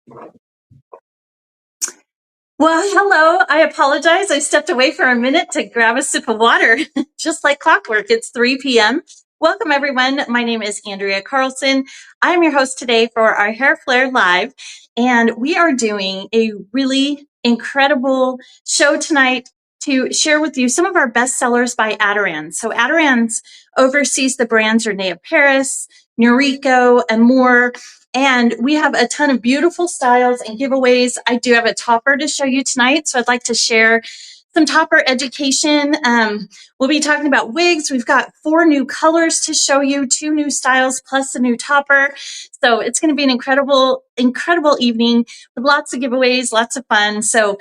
Well, hello. I apologize. I stepped away for a minute to grab a sip of water, just like clockwork. It's 3 p.m. Welcome, everyone. My name is Andrea Carlson. I'm your host today for our Hair Flair Live, and we are doing a really incredible show tonight to share with you some of our best sellers by Aderans. So Aderans oversees the brands Renee Paris, Noriko, and more. And we have a ton of beautiful styles and giveaways. I do have a topper to show you tonight. So I'd like to share some topper education. We'll be talking about wigs. We've got 4 new colors to show you, 2 new styles plus a new topper. So it's going to be an incredible evening with lots of giveaways, lots of fun. So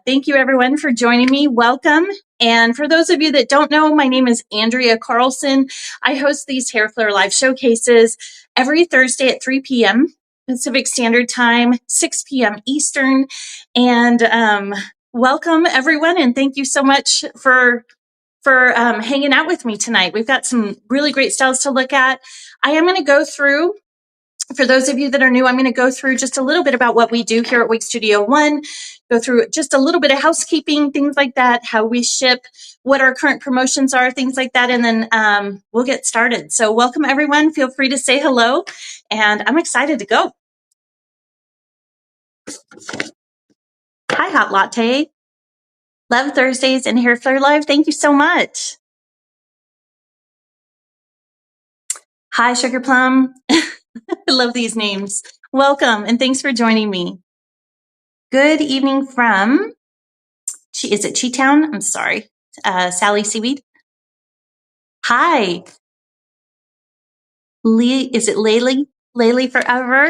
thank you everyone for joining me. Welcome. And for those of you that don't know, my name is Andrea Carlson. I host these Hair Flair Live showcases every Thursday at 3 p.m. Pacific Standard Time, 6 p.m. Eastern. And welcome, everyone, and thank you so much for hanging out with me tonight. We've got some really great styles to look at. I am going to go through, for those of you that are new, I'm going to go through just a little bit about what we do here at Wig Studio 1, go through just a little bit of housekeeping, things like that, how we ship, what our current promotions are, things like that, and then we'll get started. So welcome, everyone. Feel free to say hello, and I'm excited to go. Hi, Hot Latte. Love Thursdays and Hair Flair Live. Thank you so much. Hi, Sugar Plum. I love these names. Welcome, and thanks for joining me. Good evening from, is it Chi-Town? I'm sorry. Sally Seaweed. Hi. Lee, is it Laylee? Laylee Forever?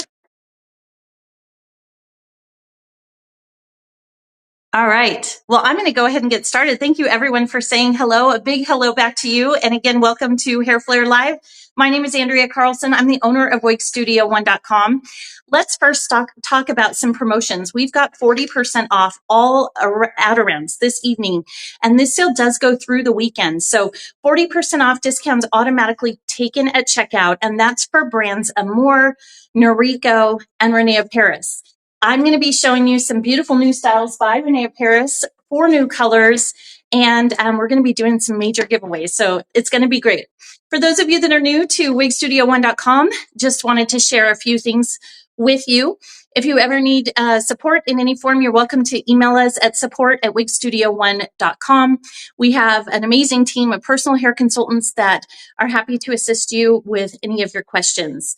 All right. Well, I'm going to go ahead and get started. Thank you, everyone, for saying hello. A big hello back to you. And again, welcome to Hair Flair Live. My name is Andrea Carlson. I'm the owner of WigStudio1.com. Let's first talk about some promotions. We've got 40% off all Aderans this evening, and this sale does go through the weekend. So 40% off discounts automatically taken at checkout, and that's for brands Amore, Noriko, and Renee Paris. I'm going to be showing you some beautiful new styles by Renee Paris, 4 new colors, and we're going to be doing some major giveaways. So it's going to be great. For those of you that are new to WigStudio1.com, just wanted to share a few things with you. If you ever need support in any form, you're welcome to email us at support@wigstudio1.com. We have an amazing team of personal hair consultants that are happy to assist you with any of your questions.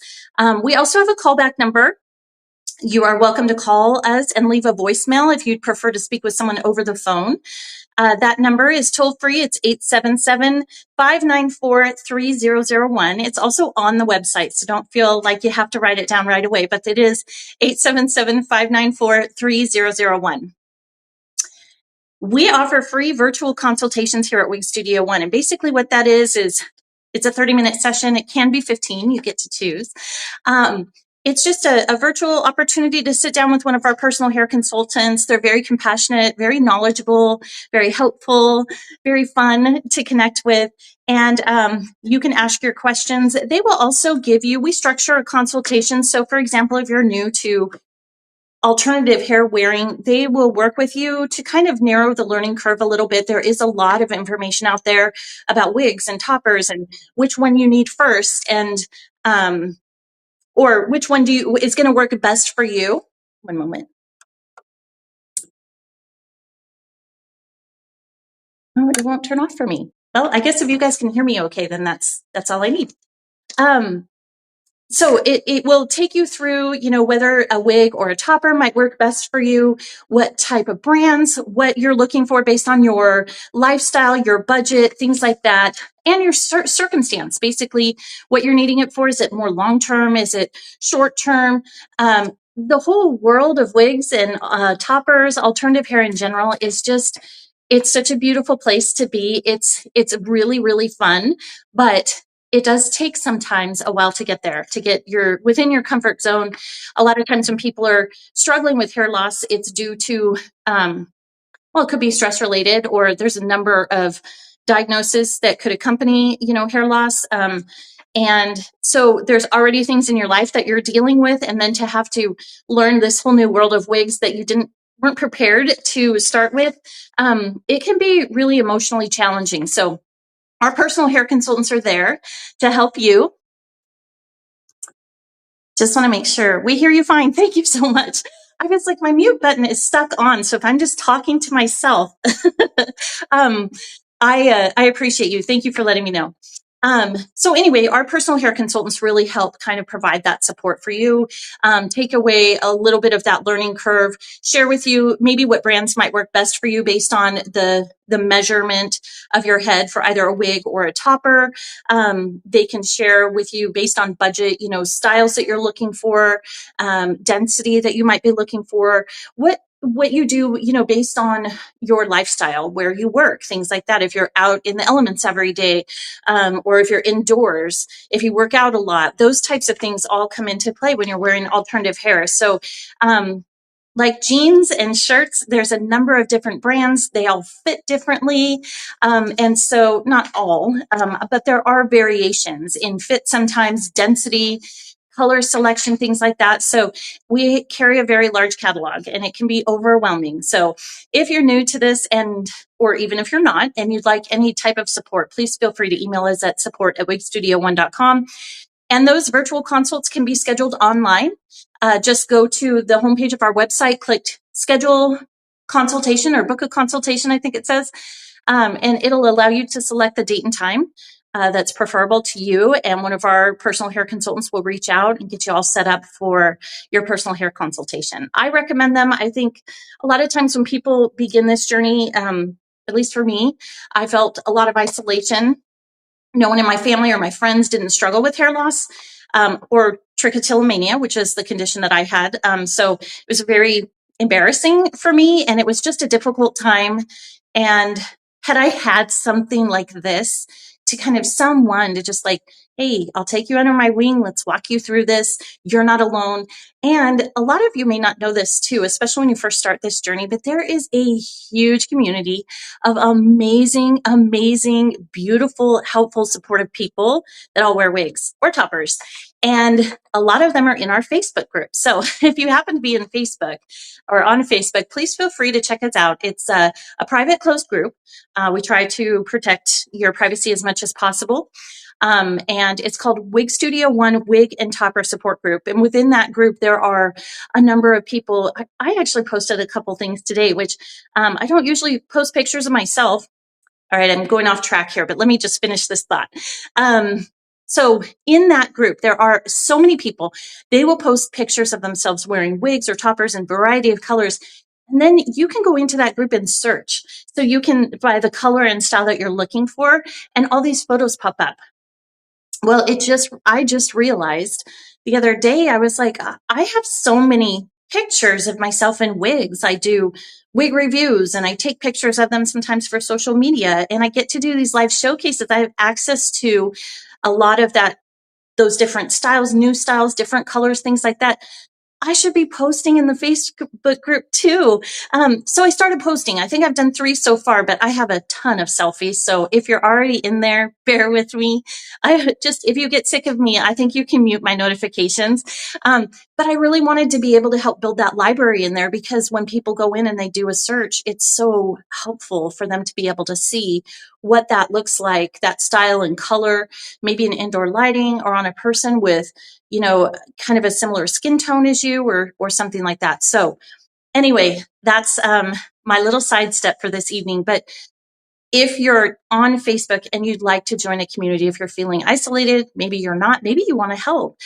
We also have a callback number. You are welcome to call us and leave a voicemail if you'd prefer to speak with someone over the phone. That number is toll free. It's 877-594-3001. It's also on the website, so don't feel like you have to write it down right away, but it is 877-594-3001. We offer free virtual consultations here at Wig Studio 1, and basically what that is it's a 30-minute session. It can be 15. You get to choose. It's just a virtual opportunity to sit down with one of our personal hair consultants. They're very compassionate, very knowledgeable, very helpful, very fun to connect with. And you can ask your questions. They will also give you, we structure a consultation. So for example, if you're new to alternative hair wearing, they will work with you to kind of narrow the learning curve a little bit. There is a lot of information out there about wigs and toppers and which one you need first, and or which one is going to work best for you. One moment. Oh, it won't turn off for me. Well, I guess if you guys can hear me okay, then that's all I need. So it will take you through, whether a wig or a topper might work best for you, what type of brands, what you're looking for based on your lifestyle, your budget, things like that, and your circumstance. Basically, what you're needing it for. Is it more long-term? Is it short-term? The whole world of wigs and toppers, alternative hair in general, is just, it's such a beautiful place to be. It's really, really fun, but it does take sometimes a while to get there, to get within your comfort zone. A lot of times when people are struggling with hair loss, it's due to, it could be stress related, or there's a number of diagnoses that could accompany, hair loss. And so there's already things in your life that you're dealing with. And then to have to learn this whole new world of wigs that you weren't prepared to start with, it can be really emotionally challenging. So our personal hair consultants are there to help you. Just want to make sure we hear you fine. Thank you so much. I was like, my mute button is stuck on. So if I'm just talking to myself, um, I appreciate you. Thank you for letting me know. So anyway, our personal hair consultants really help kind of provide that support for you, take away a little bit of that learning curve, share with you maybe what brands might work best for you based on the measurement of your head for either a wig or a topper. They can share with you based on budget, styles that you're looking for, density that you might be looking for, what you do, based on your lifestyle, where you work, things like that. If you're out in the elements every day, or if you're indoors, if you work out a lot, those types of things all come into play when you're wearing alternative hair. So, like jeans and shirts, there's a number of different brands. They all fit differently. And so not all, but there are variations in fit sometimes, density, color selection, things like that. So we carry a very large catalog and it can be overwhelming. So if you're new to this or even if you're not, and you'd like any type of support, please feel free to email us at support@wigstudio1.com. And those virtual consults can be scheduled online. Just go to the homepage of our website, click schedule consultation or book a consultation, I think it says, and it'll allow you to select the date and time that's preferable to you. And one of our personal hair consultants will reach out and get you all set up for your personal hair consultation. I recommend them. I think a lot of times when people begin this journey, at least for me, I felt a lot of isolation. No one in my family or my friends didn't struggle with hair loss or trichotillomania, which is the condition that I had. So it was very embarrassing for me, and it was just a difficult time. And had I had something like this to kind of someone to just like, hey, I'll take you under my wing. Let's walk you through this. You're not alone. And a lot of you may not know this too, especially when you first start this journey, but there is a huge community of amazing, amazing, beautiful, helpful, supportive people that all wear wigs or toppers. And a lot of them are in our Facebook group. So if you happen to be in Facebook or on Facebook, please feel free to check us out. It's a private closed group. We try to protect your privacy as much as possible. And it's called Wig Studio One Wig and Topper Support Group. And within that group, there are a number of people. I actually posted a couple things today, which I don't usually post pictures of myself. All right, I'm going off track here, but let me just finish this thought. So in that group, there are so many people. They will post pictures of themselves wearing wigs or toppers in a variety of colors. And then you can go into that group and search. So you can, by the color and style that you're looking for, and all these photos pop up. Well, I just realized the other day, I was like, I have so many pictures of myself in wigs. I do wig reviews and I take pictures of them sometimes for social media, and I get to do these live showcases. I have access to a lot of those different styles, new styles, different colors, things like that. I should be posting in the Facebook group too. So I started posting. I think I've done 3 so far, but I have a ton of selfies. So if you're already in there, bear with me. If you get sick of me, I think you can mute my notifications. But I really wanted to be able to help build that library in there, because when people go in and they do a search, it's so helpful for them to be able to see what that looks like, that style and color, maybe in indoor lighting or on a person with, kind of a similar skin tone as you or something like that. So anyway, that's my little sidestep for this evening. But if you're on Facebook and you'd like to join a community, if you're feeling isolated, maybe you're not, maybe you want to help.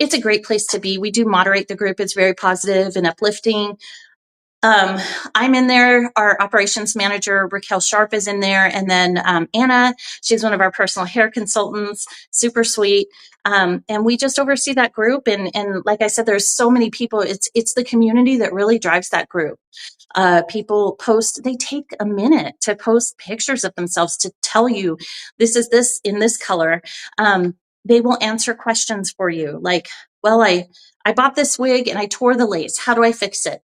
It's a great place to be. We do moderate the group. It's very positive and uplifting. I'm in there. Our operations manager, Raquel Sharp, is in there. And then Anna, she's one of our personal hair consultants, super sweet. And we just oversee that group. And like I said, there's so many people. It's the community that really drives that group. People post, they take a minute to post pictures of themselves to tell you, this is this in this color. They will answer questions for you. Like, well, I bought this wig and I tore the lace. How do I fix it?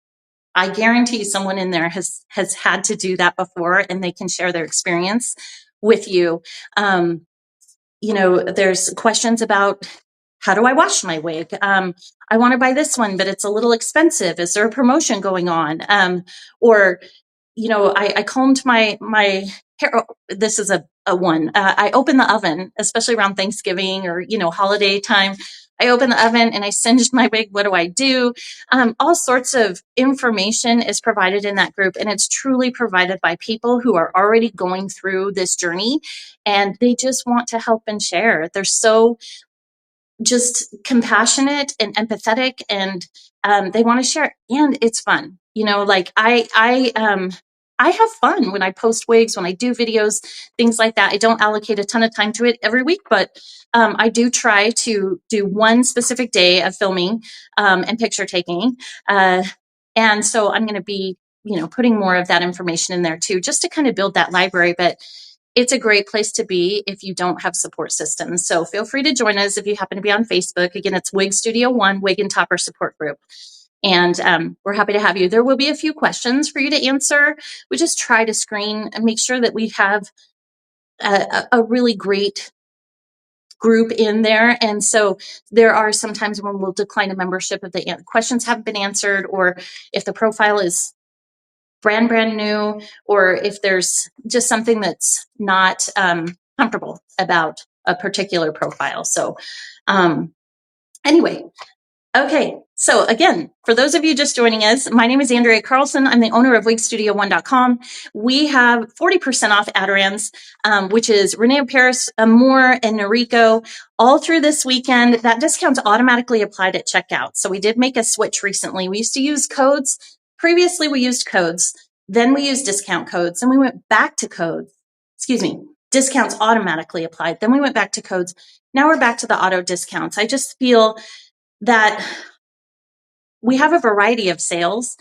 I guarantee someone in there has had to do that before, and they can share their experience with you. there's questions about how do I wash my wig? I want to buy this one, but it's a little expensive. Is there a promotion going on? Or I combed my hair. Oh, this is a one. I open the oven, especially around Thanksgiving or, holiday time. I open the oven and I singed my wig. What do I do? All sorts of information is provided in that group, and it's truly provided by people who are already going through this journey, and they just want to help and share. They're so just compassionate and empathetic, and they want to share, and it's fun. Like I have fun when I post wigs, when I do videos, things like that. I don't allocate a ton of time to it every week, but I do try to do one specific day of filming and picture taking, and so I'm going to be putting more of that information in there too, just to kind of build that library. But it's a great place to be if you don't have support systems. So feel free to join us if you happen to be on Facebook. Again, it's Wig Studio 1, Wig and Topper Support Group. And we're happy to have you. There will be a few questions for you to answer. We just try to screen and make sure that we have a really great group in there. And so there are some times when we'll decline a membership if the questions haven't been answered, or if the profile is brand new, or if there's just something that's not comfortable about a particular profile. So anyway, okay. So again, for those of you just joining us, my name is Andrea Carlson. I'm the owner of WigStudio1.com. We have 40% off Aderans, which is Renee Paris, Amore, and Noriko, all through this weekend. That discount's automatically applied at checkout. So we did make a switch recently. We used to use codes. Previously, we used codes. Then we used discount codes. And we went back to codes. Discounts automatically applied. Then we went back to codes. Now we're back to the auto discounts. I just feel that we have a variety of sales.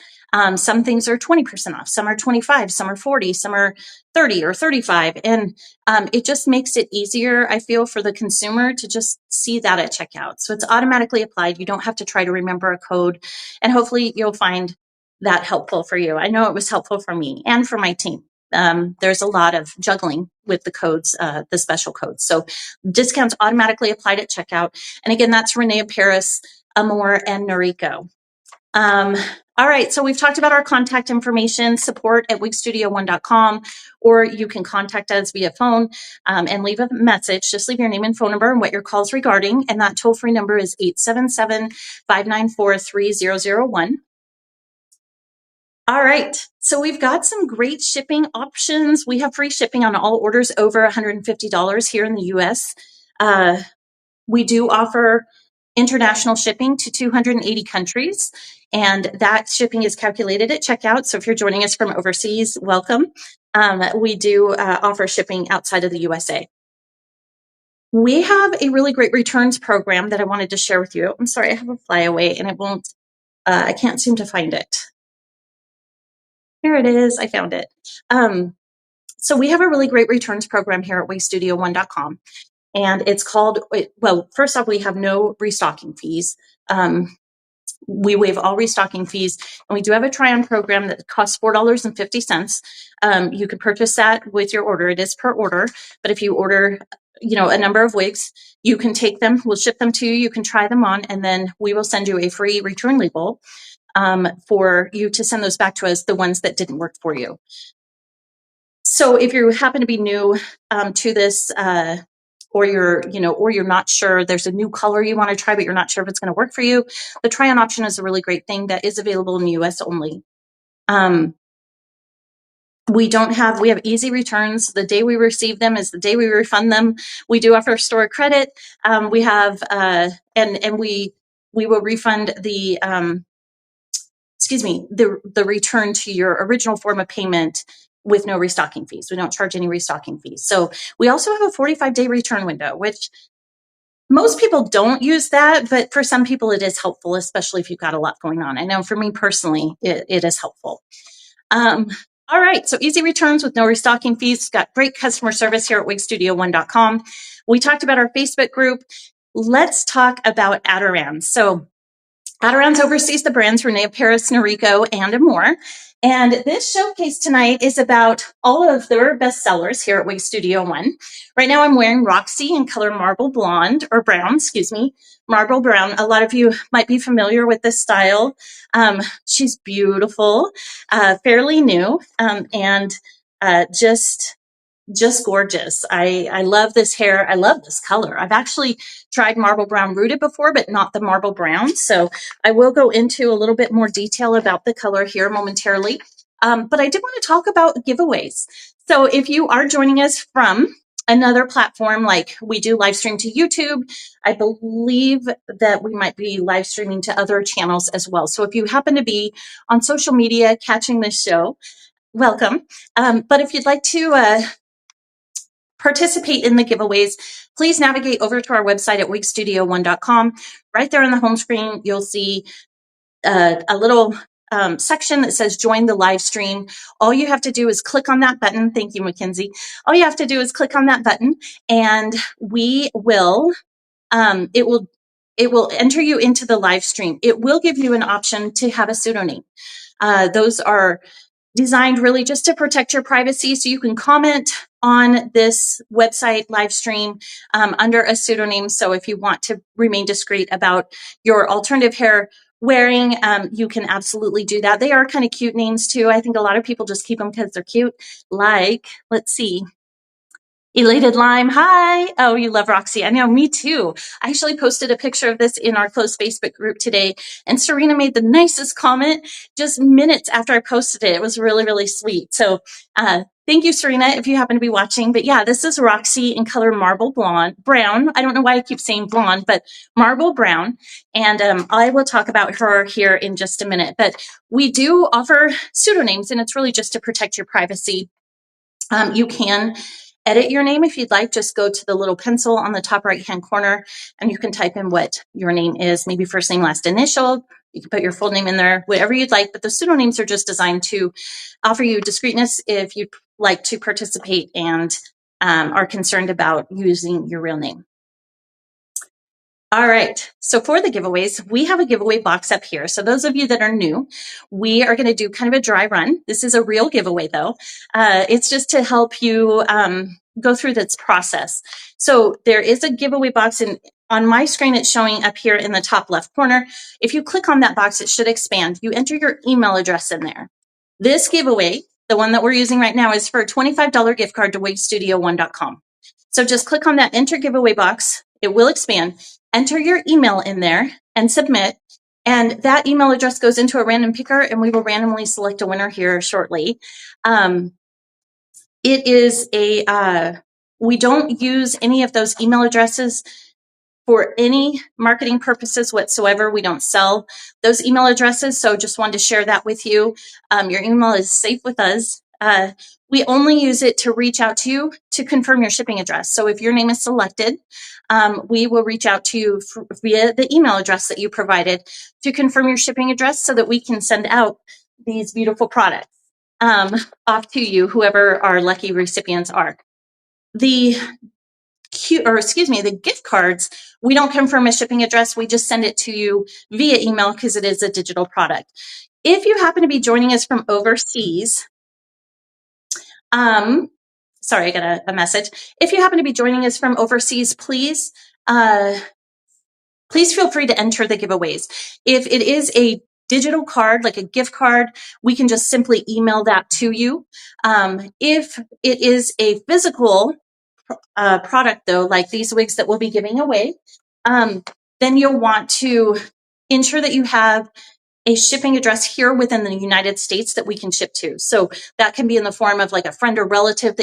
Some things are 20% off, some are 25, some are 40, some are 30 or 35. And it just makes it easier, I feel, for the consumer to just see that at checkout. So it's automatically applied. You don't have to try to remember a code. And hopefully you'll find that helpful for you. I know it was helpful for me and for my team. There's a lot of juggling with the codes, the special codes. So discounts automatically applied at checkout. And again, that's Renee Paris, Amore, and Noriko. All right, so we've talked about our contact information, support at wigstudio1.com, or you can contact us via phone and leave a message. Just leave your name and phone number and what your call is regarding, and that toll-free number is 877-594-3001. All right, so we've got some great shipping options. We have free shipping on all orders over $150 here in the U.S. We do offer international shipping to 280 countries, and that shipping is calculated at checkout. So if you're joining us from overseas, welcome. We do offer shipping outside of the USA. We have a really great returns program that I wanted to share with you. I'm sorry, I have a flyaway and it won't, I can't seem to find it. Here it is, I found it. So we have a really great returns program here at WigStudio1.com. And it's called, well, first off, we have no restocking fees. We waive all restocking fees. And we do have a try-on program that costs $4.50. You can purchase that with your order. It is per order. But if you order, a number of wigs, you can take them. We'll ship them to you. You can try them on. And then we will send you a free return label for you to send those back to us, the ones that didn't work for you. So if you happen to be new to this, or you're not sure, there's a new color you want to try, but you're not sure if it's going to work for you, the try-on option is a really great thing that is available in the US only. We have easy returns. The day we receive them is the day we refund them. We do offer store credit. We have, and we will refund the return to your original form of payment with no restocking fees. We don't charge any restocking fees. So we also have a 45-day return window, which most people don't use that, but for some people it is helpful, especially if you've got a lot going on. I know for me personally, it is helpful. All right, so easy returns with no restocking fees. We've got great customer service here at wigstudio1.com. We talked about our Facebook group. Let's talk about Aderans. So Aderans oversees the brands Renee Paris, Noriko, and Amore. And this showcase tonight is about all of their best sellers here at Wig Studio One. Right now I'm wearing Roxy in color marble blonde, or brown, excuse me, marble brown. A lot of you might be familiar with this style. She's beautiful, fairly new, and just gorgeous. I love this hair. I love this color. I've actually tried marble brown rooted before, but not the marble brown. So I will go into a little bit more detail about the color here momentarily. But I did want to talk about giveaways. So if you are joining us from another platform, like we do live stream to YouTube, I believe that we might be live streaming to other channels as well. So if you happen to be on social media catching this show, welcome. But if you'd like to participate in the giveaways, please navigate over to our website at wigstudio1.com. Right there on the home screen, you'll see a little section that says join the live stream. All you have to do is click on that button. Thank you, Mackenzie. All you have to do is click on that button, and we will, it will enter you into the live stream. It will give you an option to have a pseudonym. Those are designed really just to protect your privacy. So you can comment on this website live stream under a pseudonym. So if you want to remain discreet about your alternative hair wearing, you can absolutely do that. They are kind of cute names too. I think a lot of people just keep them because they're cute. Like, let's see. Elated Lime, hi. Oh, you love Roxy. I know, me too. I actually posted a picture of this in our closed Facebook group today, and Serena made the nicest comment just minutes after I posted it. It was really, really sweet. So thank you, Serena, if you happen to be watching. But yeah, this is Roxy in color marble brown. I don't know why I keep saying blonde, but marble brown. And I will talk about her here in just a minute. But we do offer pseudonyms, and it's really just to protect your privacy. You can edit your name if you'd like. Just go to the little pencil on the top right-hand corner, and you can type in what your name is, maybe first name, last initial. You can put your full name in there, whatever you'd like. But the pseudonyms are just designed to offer you discreetness if you'd like to participate and are concerned about using your real name. All right, so for the giveaways, we have a giveaway box up here. So those of you that are new, we are going to do kind of a dry run. This is a real giveaway though. It's just to help you go through this process. So there is a giveaway box, and on my screen, it's showing up here in the top left corner. If you click on that box, it should expand. You enter your email address in there. This giveaway, the one that we're using right now, is for a $25 gift card to wigstudio1.com. So just click on that enter giveaway box. It will expand. Enter your email in there and submit. And that email address goes into a random picker, and we will randomly select a winner here shortly. It is we don't use any of those email addresses for any marketing purposes whatsoever. We don't sell those email addresses. So just wanted to share that with you. Your email is safe with us. We only use it to reach out to you to confirm your shipping address. So if your name is selected, we will reach out to you via the email address that you provided to confirm your shipping address so that we can send out these beautiful products off to you, whoever our lucky recipients are. The gift cards, we don't confirm a shipping address. We just send it to you via email because it is a digital product. If you happen to be joining us from overseas, sorry, I got a message. If you happen to be joining us from overseas, please feel free to enter the giveaways. If it is a digital card, like a gift card, we can just simply email that to you. If it is a physical product, though, like these wigs that we'll be giving away, then you'll want to ensure that you have a shipping address here within the United States that we can ship to. So that can be in the form of like a friend or relative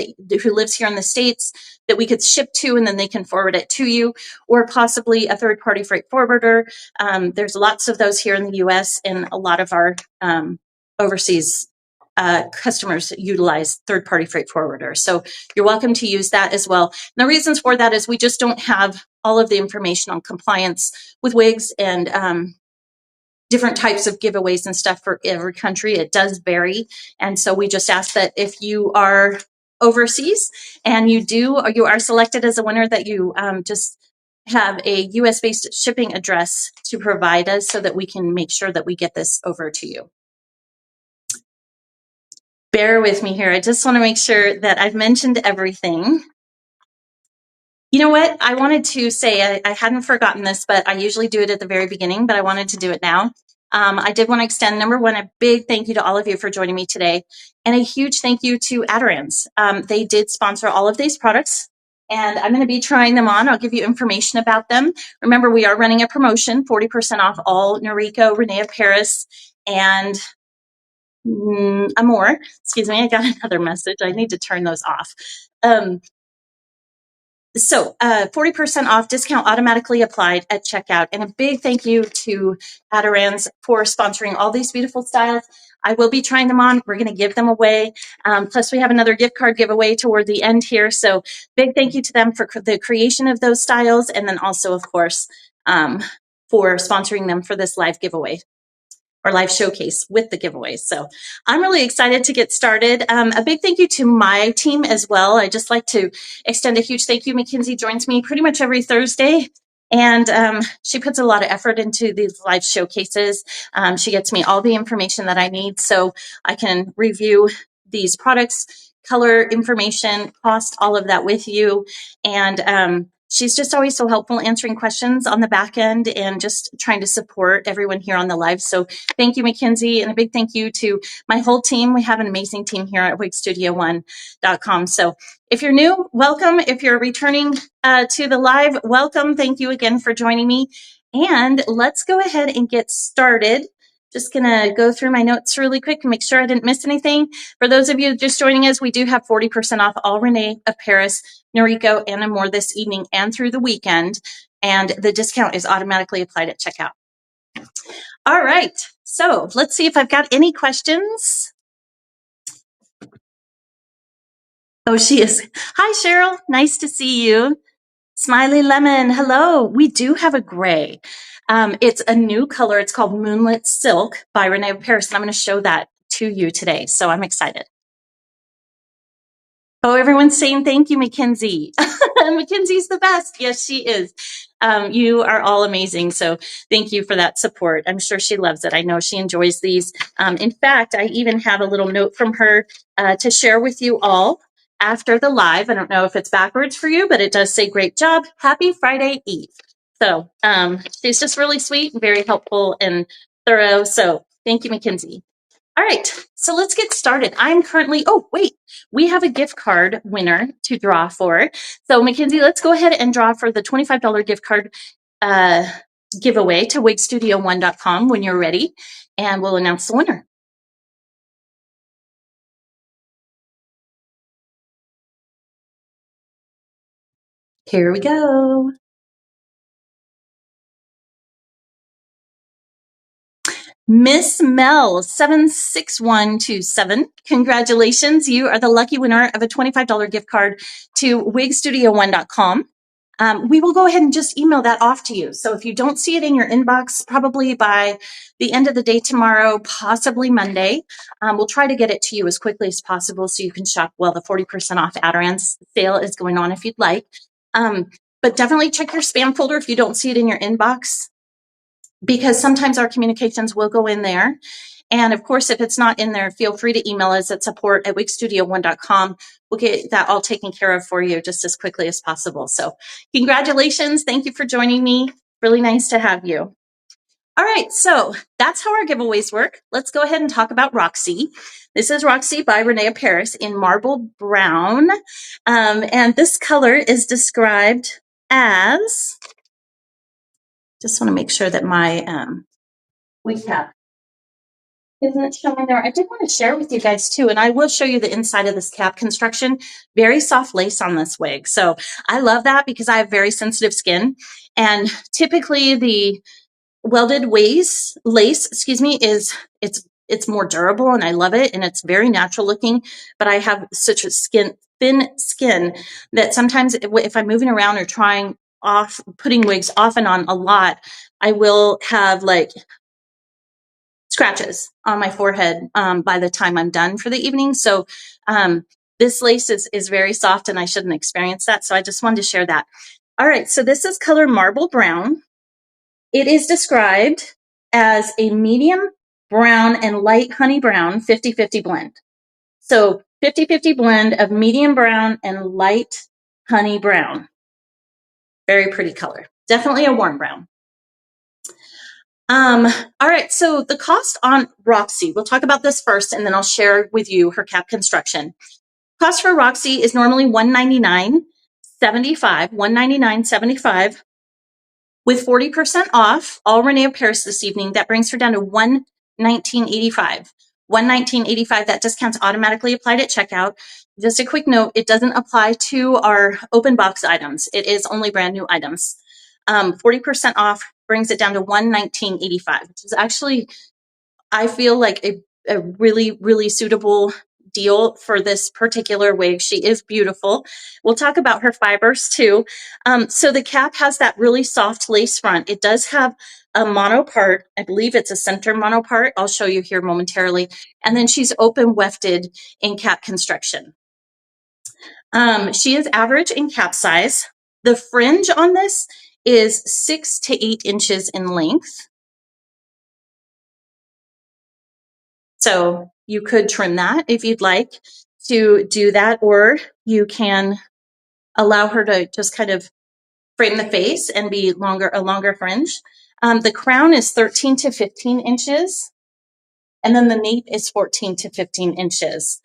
who lives here in the States that we could ship to, and then they can forward it to you, or possibly a third-party freight forwarder. There's lots of those here in the U.S., and a lot of our overseas customers utilize third-party freight forwarders. So you're welcome to use that as well. And the reasons for that is we just don't have all of the information on compliance with wigs and different types of giveaways and stuff for every country. It does vary. And so we just ask that if you are overseas and you are selected as a winner, that you just have a US-based shipping address to provide us so that we can make sure that we get this over to you. Bear with me here. I just want to make sure that I've mentioned everything. You know what? I wanted to say, I hadn't forgotten this, but I usually do it at the very beginning, but I wanted to do it now. I did want to extend, number one, a big thank you to all of you for joining me today, and a huge thank you to Aderans. They did sponsor all of these products, and I'm going to be trying them on. I'll give you information about them. Remember, we are running a promotion, 40% off all Noriko, Renee of Paris, and Amore. Excuse me, I got another message. I need to turn those off. So 40% off discount automatically applied at checkout. And a big thank you to Aderans for sponsoring all these beautiful styles. I will be trying them on. We're going to give them away. Plus, we have another gift card giveaway toward the end here. So big thank you to them for the creation of those styles. And then also, of course, for sponsoring them for this live giveaway or live showcase with the giveaways. So I'm really excited to get started. A big thank you to my team as well. I just like to extend a huge thank you. Mackenzie joins me pretty much every Thursday, and she puts a lot of effort into these live showcases. She gets me all the information that I need so I can review these products, color information, cost, all of that with you. And she's just always so helpful answering questions on the back end and just trying to support everyone here on the live. So thank you, Mackenzie, and a big thank you to my whole team. We have an amazing team here at wigstudio1.com. So if you're new, welcome. If you're returning to the live, welcome. Thank you again for joining me. And let's go ahead and get started. Just going to go through my notes really quick and make sure I didn't miss anything. For those of you just joining us, we do have 40% off all Renee of Paris, Noriko, and Amore this evening and through the weekend. And the discount is automatically applied at checkout. All right, so let's see if I've got any questions. Oh, she is. Hi, Cheryl. Nice to see you. Smiley Lemon. Hello. We do have a gray. It's a new color. It's called Moonlit Silk by Renee of Paris. And I'm going to show that to you today. So I'm excited. Oh, everyone's saying thank you, Mackenzie. Mackenzie's the best. Yes, she is. You are all amazing. So thank you for that support. I'm sure she loves it. I know she enjoys these. In fact, I even have a little note from her to share with you all after the live. I don't know if it's backwards for you, but it does say great job. Happy Friday Eve. So she's just really sweet and very helpful and thorough. So thank you, Mackenzie. All right, so let's get started. I'm currently, oh, wait, we have a gift card winner to draw for. So Mackenzie, let's go ahead and draw for the $25 gift card giveaway to wigstudio1.com when you're ready, and we'll announce the winner. Here we go. Miss Mel 76127. Congratulations. You are the lucky winner of a $25 gift card to wigstudio1.com. We will go ahead and just email that off to you. So if you don't see it in your inbox, probably by the end of the day tomorrow, possibly Monday, we'll try to get it to you as quickly as possible so you can shop while the 40% off Aderans sale is going on if you'd like. But definitely check your spam folder if you don't see it in your inbox, because sometimes our communications will go in there. And of course, if it's not in there, feel free to email us at support@wigstudio1.com. We'll get that all taken care of for you just as quickly as possible. So congratulations. Thank you for joining me. Really nice to have you. All right, so that's how our giveaways work. Let's go ahead and talk about Roxy. This is Roxy by Renee of Paris in marble brown. And this color is described as, just want to make sure that my wig cap isn't showing there. I did want to share with you guys too, and I will show you the inside of this cap construction. Very soft lace on this wig. So I love that because I have very sensitive skin. And typically the welded lace, it's more durable and I love it. And it's very natural looking, but I have such a thin skin that sometimes if I'm moving around or trying off, putting wigs off and on a lot, I will have like scratches on my forehead by the time I'm done for the evening. So this lace is very soft and I shouldn't experience that. So I just wanted to share that. All right, so this is color marble brown. It is described as a medium brown and light honey brown 50-50 blend. So 50-50 blend of medium brown and light honey brown. Very pretty color. Definitely a warm brown. All right, so the cost on Roxy, we'll talk about this first, and then I'll share with you her cap construction. Cost for Roxy is normally $199.75, $199.75. With 40% off, all Renee of Paris this evening, that brings her down to $119.85. $119.85, that discount's automatically applied at checkout. Just a quick note, it doesn't apply to our open box items. It is only brand new items. 40% off brings it down to $119.85, which is actually, I feel like a really, really suitable deal for this particular wig. She is beautiful. We'll talk about her fibers too. So the cap has that really soft lace front. It does have a mono part. I believe it's a center mono part. I'll show you here momentarily. And then she's open wefted in cap construction. She is average in cap size. The fringe on this is 6 to 8 inches in length. So you could trim that if you'd like to do that, or you can allow her to just kind of frame the face and be a longer fringe. The crown is 13 to 15 inches, and then the nape is 14 to 15 inches.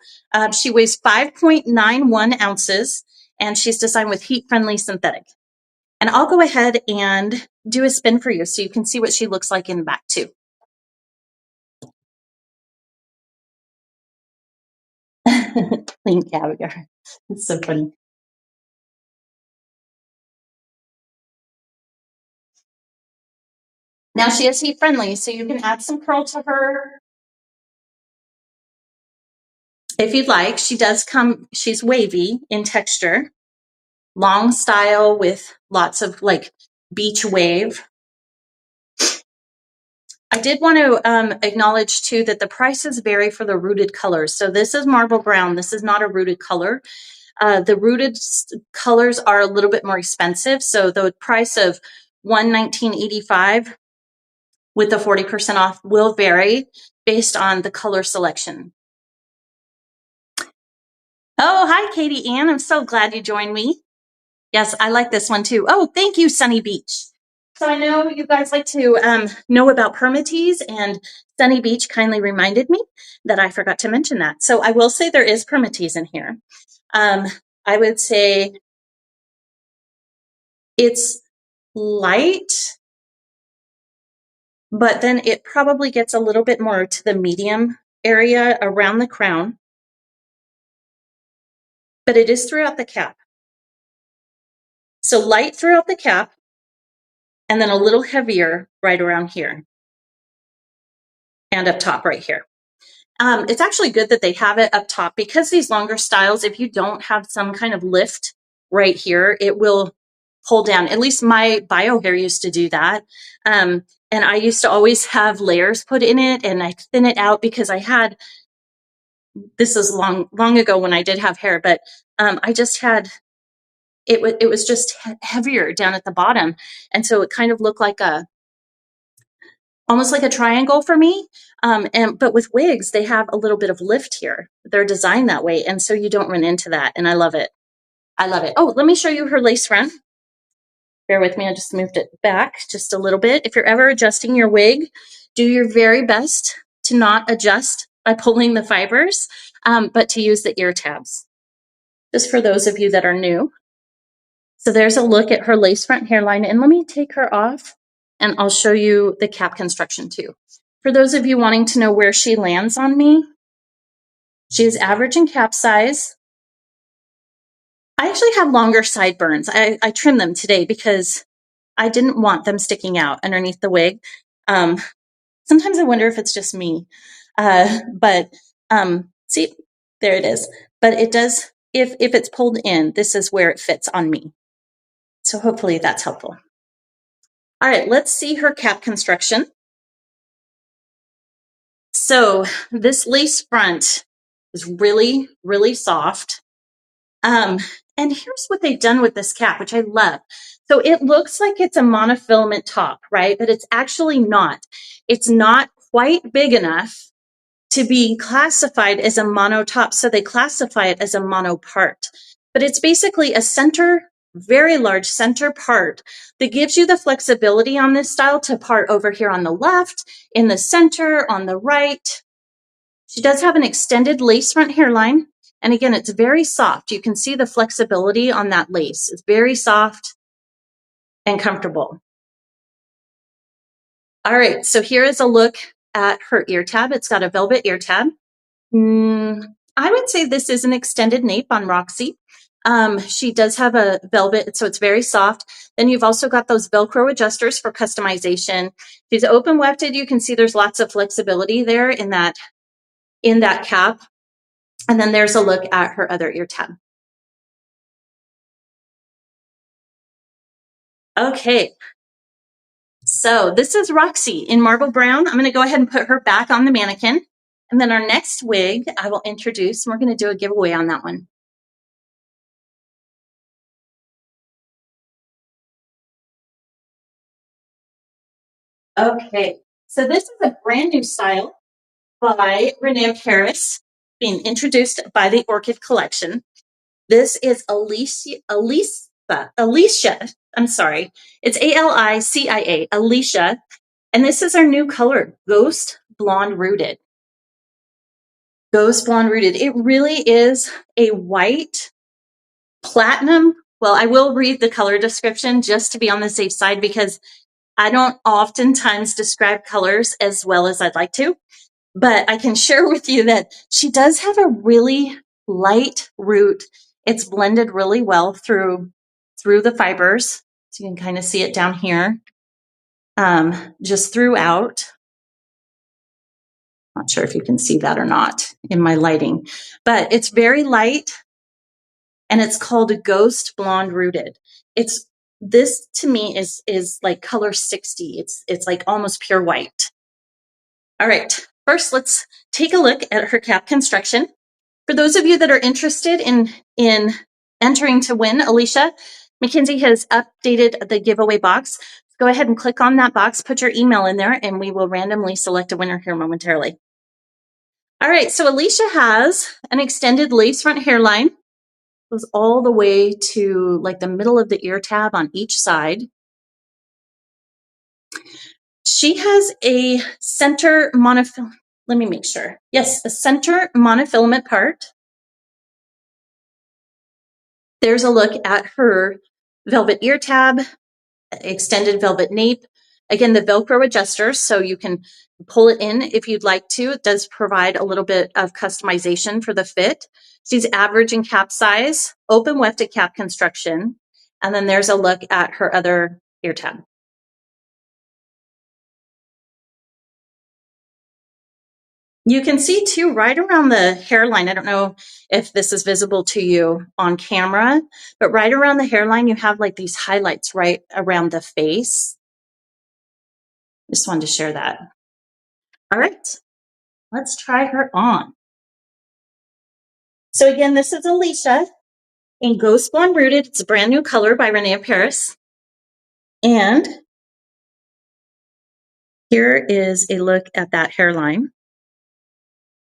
She weighs 5.91 ounces, and she's designed with heat-friendly synthetic. And I'll go ahead and do a spin for you so you can see what she looks like in the back too. Clean caviar. It's so funny. Now she is heat friendly, so you can add some curl to her if you'd like. She does come, she's wavy in texture, long style with lots of like beach wave. I did want to acknowledge too that the prices vary for the rooted colors. So this is marble brown. This is not a rooted color. The rooted colors are a little bit more expensive. So the price of $119.85 with the 40% off will vary based on the color selection. Oh, hi, Katie Ann. I'm so glad you joined me. Yes, I like this one too. Oh, thank you, Sunny Beach. So I know you guys like to know about permatease, and Sunny Beach kindly reminded me that I forgot to mention that. So I will say there is permatease in here. I would say it's light, but then it probably gets a little bit more to the medium area around the crown, but it is throughout the cap. So light throughout the cap, and then a little heavier right around here and up top right here. It's actually good that they have it up top, because these longer styles, if you don't have some kind of lift right here, it will pull down. At least my bio hair used to do that. And I used to always have layers put in it, and I thin it out because I had, this is long ago when I did have hair, but I just had, it was just heavier down at the bottom. And so it kind of looked like almost like a triangle for me. But with wigs, they have a little bit of lift here. They're designed that way. And so you don't run into that. And I love it. I love it. Oh, let me show you her lace front. Bear with me. I just moved it back just a little bit. If you're ever adjusting your wig, do your very best to not adjust by pulling the fibers, but to use the ear tabs. Just for those of you that are new. So there's a look at her lace front hairline. And let me take her off, and I'll show you the cap construction too. For those of you wanting to know where she lands on me, she is average in cap size. I actually have longer sideburns. I trimmed them today because I didn't want them sticking out underneath the wig. Sometimes I wonder if it's just me. But see, there it is. But it does, if it's pulled in, this is where it fits on me. So hopefully that's helpful. All right, let's see her cap construction. So this lace front is really, really soft. And here's what they've done with this cap, which I love. So it looks like it's a monofilament top, right? But it's actually not. It's not quite big enough to be classified as a mono top. So they classify it as a mono part, but it's basically a center, very large center part that gives you the flexibility on this style to part over here on the left, in the center, on the right. She does have an extended lace front hairline. And again, it's very soft. You can see the flexibility on that lace. It's very soft and comfortable. All right, so here is a look at her ear tab. It's got a velvet ear tab. I would say this is an extended nape on Roxy. She does have a velvet, so it's very soft. Then you've also got those Velcro adjusters for customization. She's open wefted. You can see there's lots of flexibility there in that cap. And then there's a look at her other ear tab. Okay, so this is Roxy in marble brown. I'm going to go ahead and put her back on the mannequin. And then our next wig I will introduce, and we're going to do a giveaway on that one. Okay, so this is a brand new style by Renee Paris, being introduced by the Orchid Collection. This is Alicia. I'm sorry. It's Alicia, Alicia. And this is our new color, Ghost Blonde Rooted. Ghost Blonde Rooted. It really is a white platinum. Well, I will read the color description just to be on the safe side because I don't oftentimes describe colors as well as I'd like to. But I can share with you that she does have a really light root. It's blended really well through the fibers. So you can kind of see it down here, just throughout. Not sure if you can see that or not in my lighting, but it's very light and it's called a Ghost Blonde Rooted. This to me is like color 60. It's like almost pure white. All right, first let's take a look at her cap construction. For those of you that are interested in entering to win, Alicia, Mackenzie has updated the giveaway box. Go ahead and click on that box, put your email in there, and we will randomly select a winner here momentarily. All right, so Alicia has an extended lace front hairline. Goes all the way to like the middle of the ear tab on each side. She has a center monofilament. Let me make sure. Yes, a center monofilament part. There's a look at her velvet ear tab, extended velvet nape. Again, the Velcro adjusters, so you can pull it in if you'd like to. It does provide a little bit of customization for the fit. She's average in cap size, open wefted cap construction. And then there's a look at her other ear tab. You can see too, right around the hairline. I don't know if this is visible to you on camera, but right around the hairline, you have like these highlights right around the face. Just wanted to share that. All right, let's try her on. So again, this is Alicia in Ghost Blonde Rooted. It's a brand new color by Renee Paris. And here is a look at that hairline.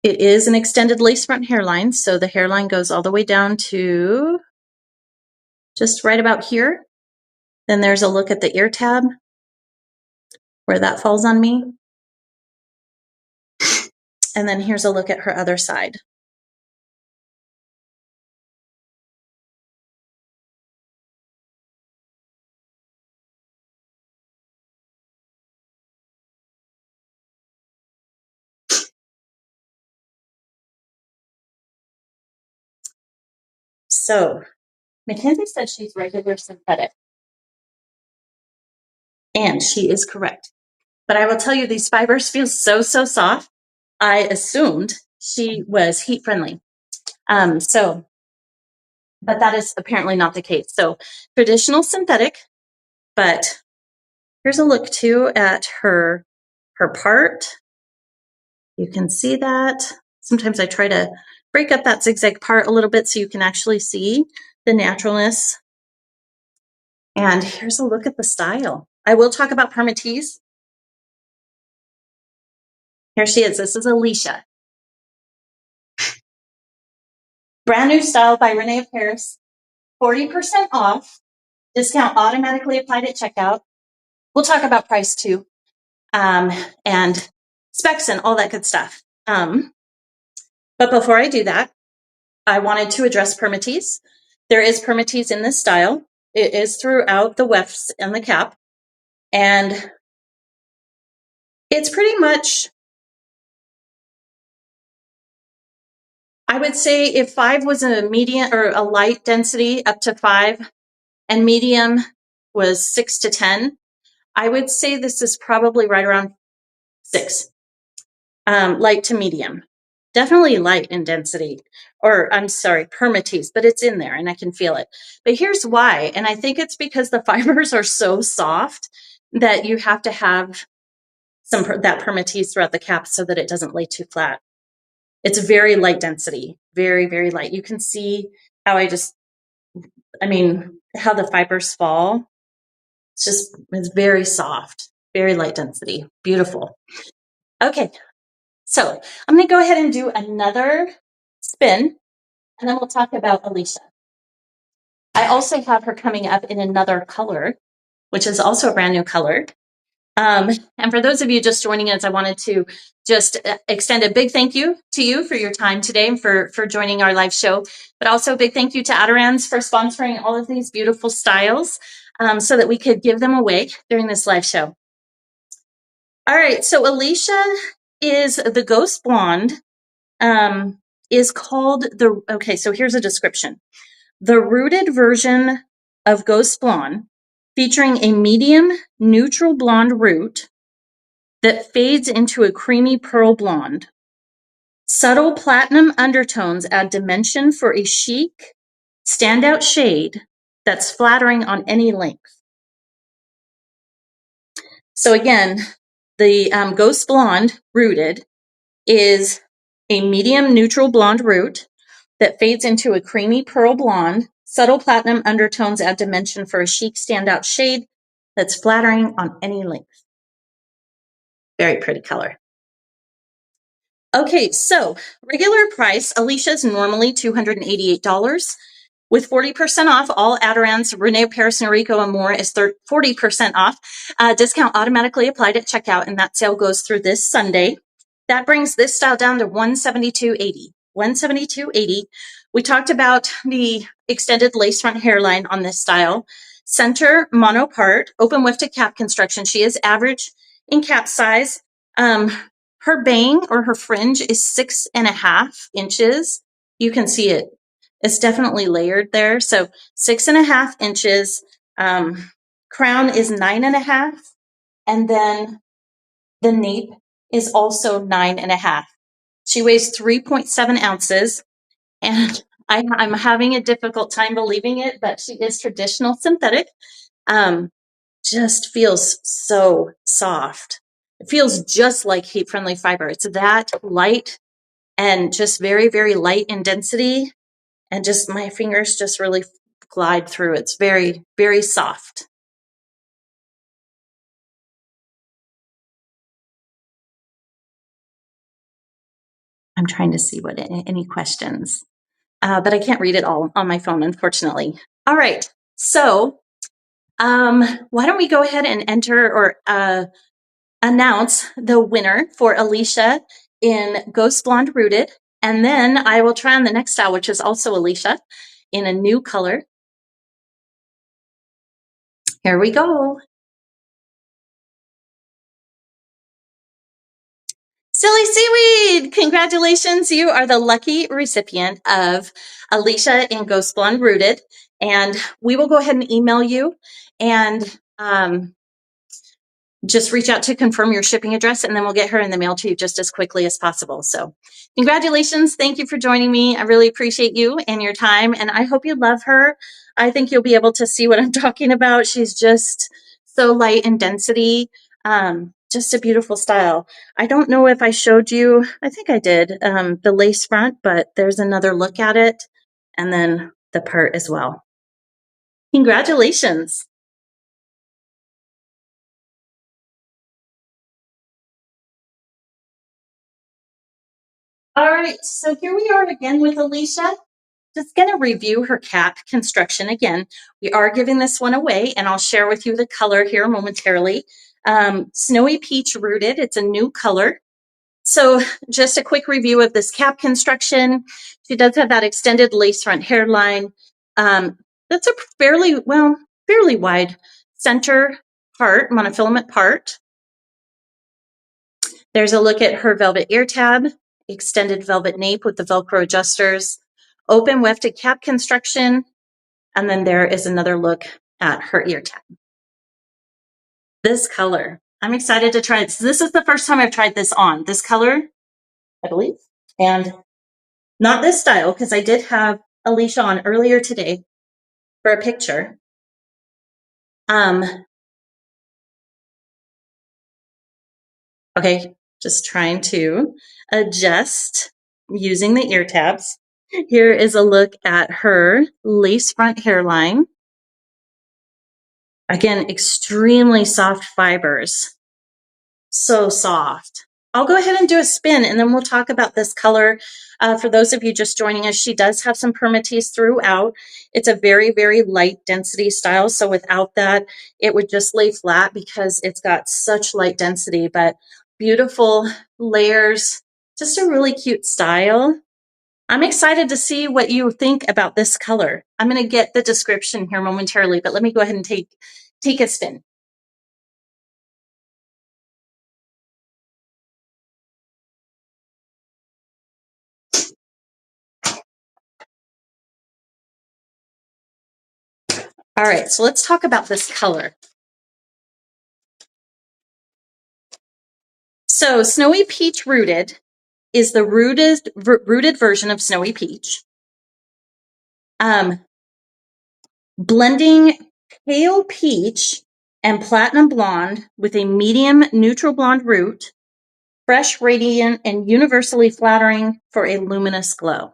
It is an extended lace front hairline, so the hairline goes all the way down to just right about here. Then there's a look at the ear tab, where that falls on me. And then here's a look at her other side. So Mackenzie said she's regular synthetic. And she is correct. But I will tell you, these fibers feel so soft. I assumed she was heat friendly. But that is apparently not the case. So traditional synthetic, but here's a look too at her part. You can see that. Sometimes I try to break up that zigzag part a little bit so you can actually see the naturalness. And here's a look at the style. I will talk about permatease. Here she is. This is Alicia. Brand new style by Renee of Paris, 40% off. Discount automatically applied at checkout. We'll talk about price too, and specs and all that good stuff. But before I do that, I wanted to address permatease. There is permatease in this style. It is throughout the wefts and the cap. And it's pretty much, I would say if 5 was a medium or a light density up to 5 and medium was 6 to 10, I would say this is probably right around 6, light to medium. Definitely light in density, or I'm sorry, permatease, but it's in there and I can feel it. But here's why. And I think it's because the fibers are so soft that you have to have that permatease throughout the cap so that it doesn't lay too flat. It's very light density, very, very light. You can see how how the fibers fall. It's very soft, very light density, beautiful. Okay, so I'm gonna go ahead and do another spin and then we'll talk about Alicia. I also have her coming up in another color, which is also a brand new color. And for those of you just joining us, I wanted to just extend a big thank you to you for your time today and for joining our live show, but also a big thank you to Aderans for sponsoring all of these beautiful styles so that we could give them away during this live show. All right, so Alicia is the Ghost Blonde, is called okay, so here's a description. The rooted version of Ghost Blonde featuring a medium neutral blonde root that fades into a creamy pearl blonde. Subtle platinum undertones add dimension for a chic, standout shade that's flattering on any length. So again, the Ghost Blonde rooted is a medium neutral blonde root that fades into a creamy pearl blonde. Subtle platinum undertones add dimension for a chic, standout shade that's flattering on any length. Very pretty color. Okay, so regular price, Alicia's normally $288. With 40% off, all Aderans, Renee, Paris, Noriko, and more is 40% off. Discount automatically applied at checkout, and that sale goes through this Sunday. That brings this style down to $172.80. $172.80. We talked about the extended lace front hairline on this style. Center mono part, open wefted cap construction. She is average in cap size. Her bang or her fringe is 6.5 inches. You can see it. It's definitely layered there. So 6.5 inches. Crown is 9.5. And then the nape is also 9.5. She weighs 3.7 ounces. And I'm having a difficult time believing it, but she is traditional synthetic. Just feels so soft. It feels just like heat-friendly fiber. It's that light and just very, very light in density. And just my fingers just really glide through. It's very, very soft. I'm trying to see what any questions, but I can't read it all on my phone, unfortunately. All right, so why don't we go ahead and enter or announce the winner for Alicia in Ghost Blonde Rooted, and then I will try on the next style, which is also Alicia in a new color. Here we go. Silly Seaweed, congratulations. You are the lucky recipient of Alicia in Ghost Blonde Rooted. And we will go ahead and email you and just reach out to confirm your shipping address, and then we'll get her in the mail to you just as quickly as possible. So congratulations. Thank you for joining me. I really appreciate you and your time, and I hope you love her. I think you'll be able to see what I'm talking about. She's just so light in density. Just a beautiful style. I don't know if I showed you, I think I did, the lace front, but there's another look at it, and then the part as well. Congratulations. All right, so here we are again with Alicia. just going to review her cap construction again. We are giving this one away, and I'll share with you the color here momentarily. Snowy Peach Rooted. It's a new color. So just a quick review of this cap construction. She does have that extended lace front hairline. That's a fairly wide center part, monofilament part. There's a look at her velvet ear tab, extended velvet nape with the Velcro adjusters, open wefted cap construction, and then there is another look at her ear tab. This color, I'm excited to try it. So this is the first time I've tried this on. This color, I believe, and not this style, because I did have Alicia on earlier today for a picture. Okay, just trying to adjust using the ear tabs. Here is a look at her lace front hairline. Again, extremely soft fibers. So soft. I'll go ahead and do a spin, and then we'll talk about this color. For those of you just joining us, she does have some permatease throughout. It's a very, very light density style. So without that, it would just lay flat because it's got such light density, but beautiful layers, just a really cute style. I'm excited to see what you think about this color. I'm going to get the description here momentarily, but let me go ahead and take a spin. All right, so let's talk about this color. So Snowy Peach Rooted is the rooted version of Snowy Peach. Blending pale peach and platinum blonde with a medium neutral blonde root, fresh, radiant, and universally flattering for a luminous glow.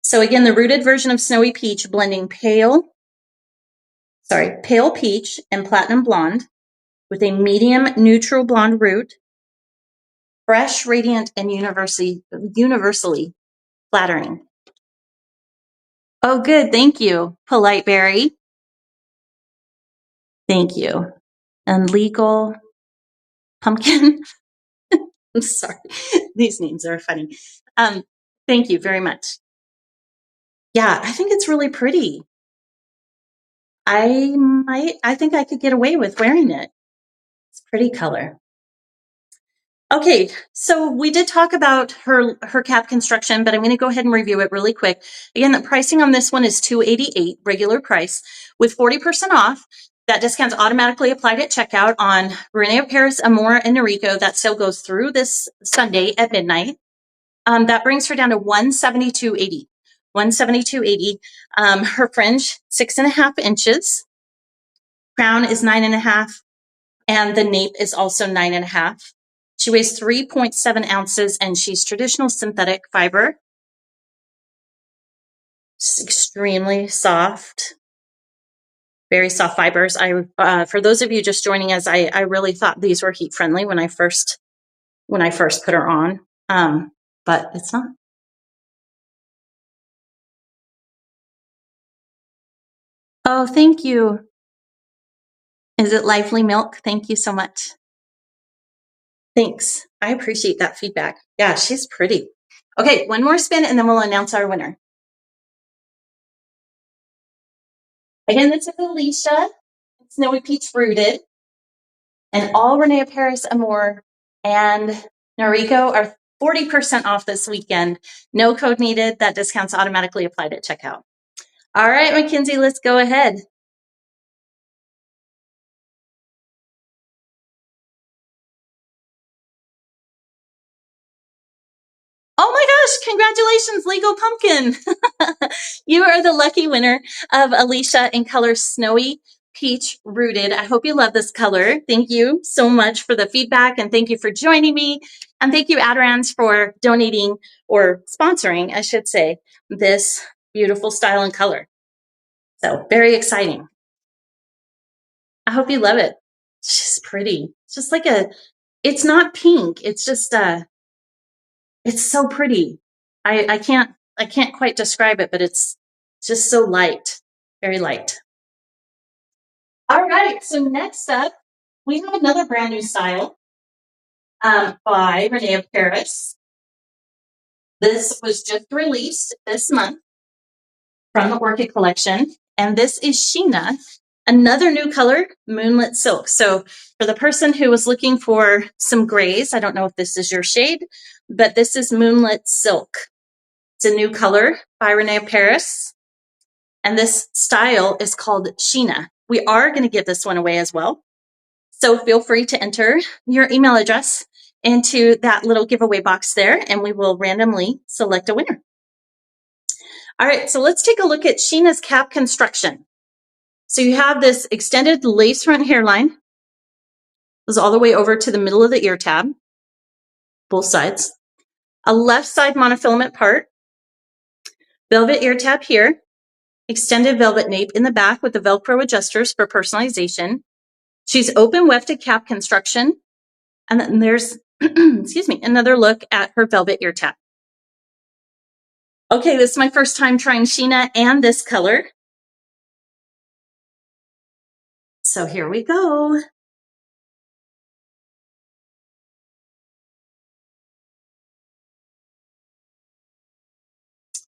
So again, the rooted version of Snowy Peach, blending pale peach and platinum blonde with a medium neutral blonde root, fresh, radiant, and universally flattering. Oh, good. Thank you. Polite Berry. Thank you. And Legal Pumpkin. I'm sorry. These names are funny. Thank you very much. Yeah, I think it's really pretty. I think I could get away with wearing it. It's a pretty color. Okay, so we did talk about her cap construction, but I'm going to go ahead and review it really quick. Again, the pricing on this one is $288 regular price with 40% off. That discount's automatically applied at checkout on Renee Paris, Amore, and Noriko. That sale goes through this Sunday at midnight. That brings her down to $172.80. $172.80. Her fringe, 6.5 inches. Crown is 9.5, and the nape is also 9.5. She weighs 3.7 ounces, and she's traditional synthetic fiber. Just extremely soft, very soft fibers. For those of you just joining us, I really thought these were heat friendly when I first put her on, but it's not. Oh, thank you. Is it Lively Milk? Thank you so much. Thanks. I appreciate that feedback. Yeah, she's pretty. Okay, one more spin and then we'll announce our winner. Again, this is Alicia, Snowy Peach Rooted, and all Renee Paris, Amore, and Noriko are 40% off this weekend. No code needed. That discount's automatically applied at checkout. All right, Mackenzie, let's go ahead. Oh my gosh, congratulations, Legal Pumpkin. You are the lucky winner of Alicia in color Snowy Peach Rooted. I hope you love this color. Thank you so much for the feedback, and thank you for joining me. And thank you, Aderans, for donating or sponsoring, I should say, this beautiful style and color. So very exciting. I hope you love it. It's just pretty. It's just like it's not pink. It's just it's so pretty. I can't I can't quite describe it, but it's just so light, very light. All right, so next up, we have another brand new style by Renee of Paris. This was just released this month from the Orchid collection, and this is Sheena, another new color, Moonlit Silk. So for the person who was looking for some grays, I don't know if this is your shade, but this is Moonlit Silk. It's a new color by Renee of Paris, and this style is called Sheena. We are going to give this one away as well. So feel free to enter your email address into that little giveaway box there, and we will randomly select a winner. All right, so let's take a look at Sheena's cap construction. So you have this extended lace front hairline. Goes all the way over to the middle of the ear tab, both sides. A left side monofilament part, velvet ear tab here, extended velvet nape in the back with the Velcro adjusters for personalization. She's open wefted cap construction. And then there's, excuse me, another look at her velvet ear tab. Okay, this is my first time trying Sheena and this color. So here we go.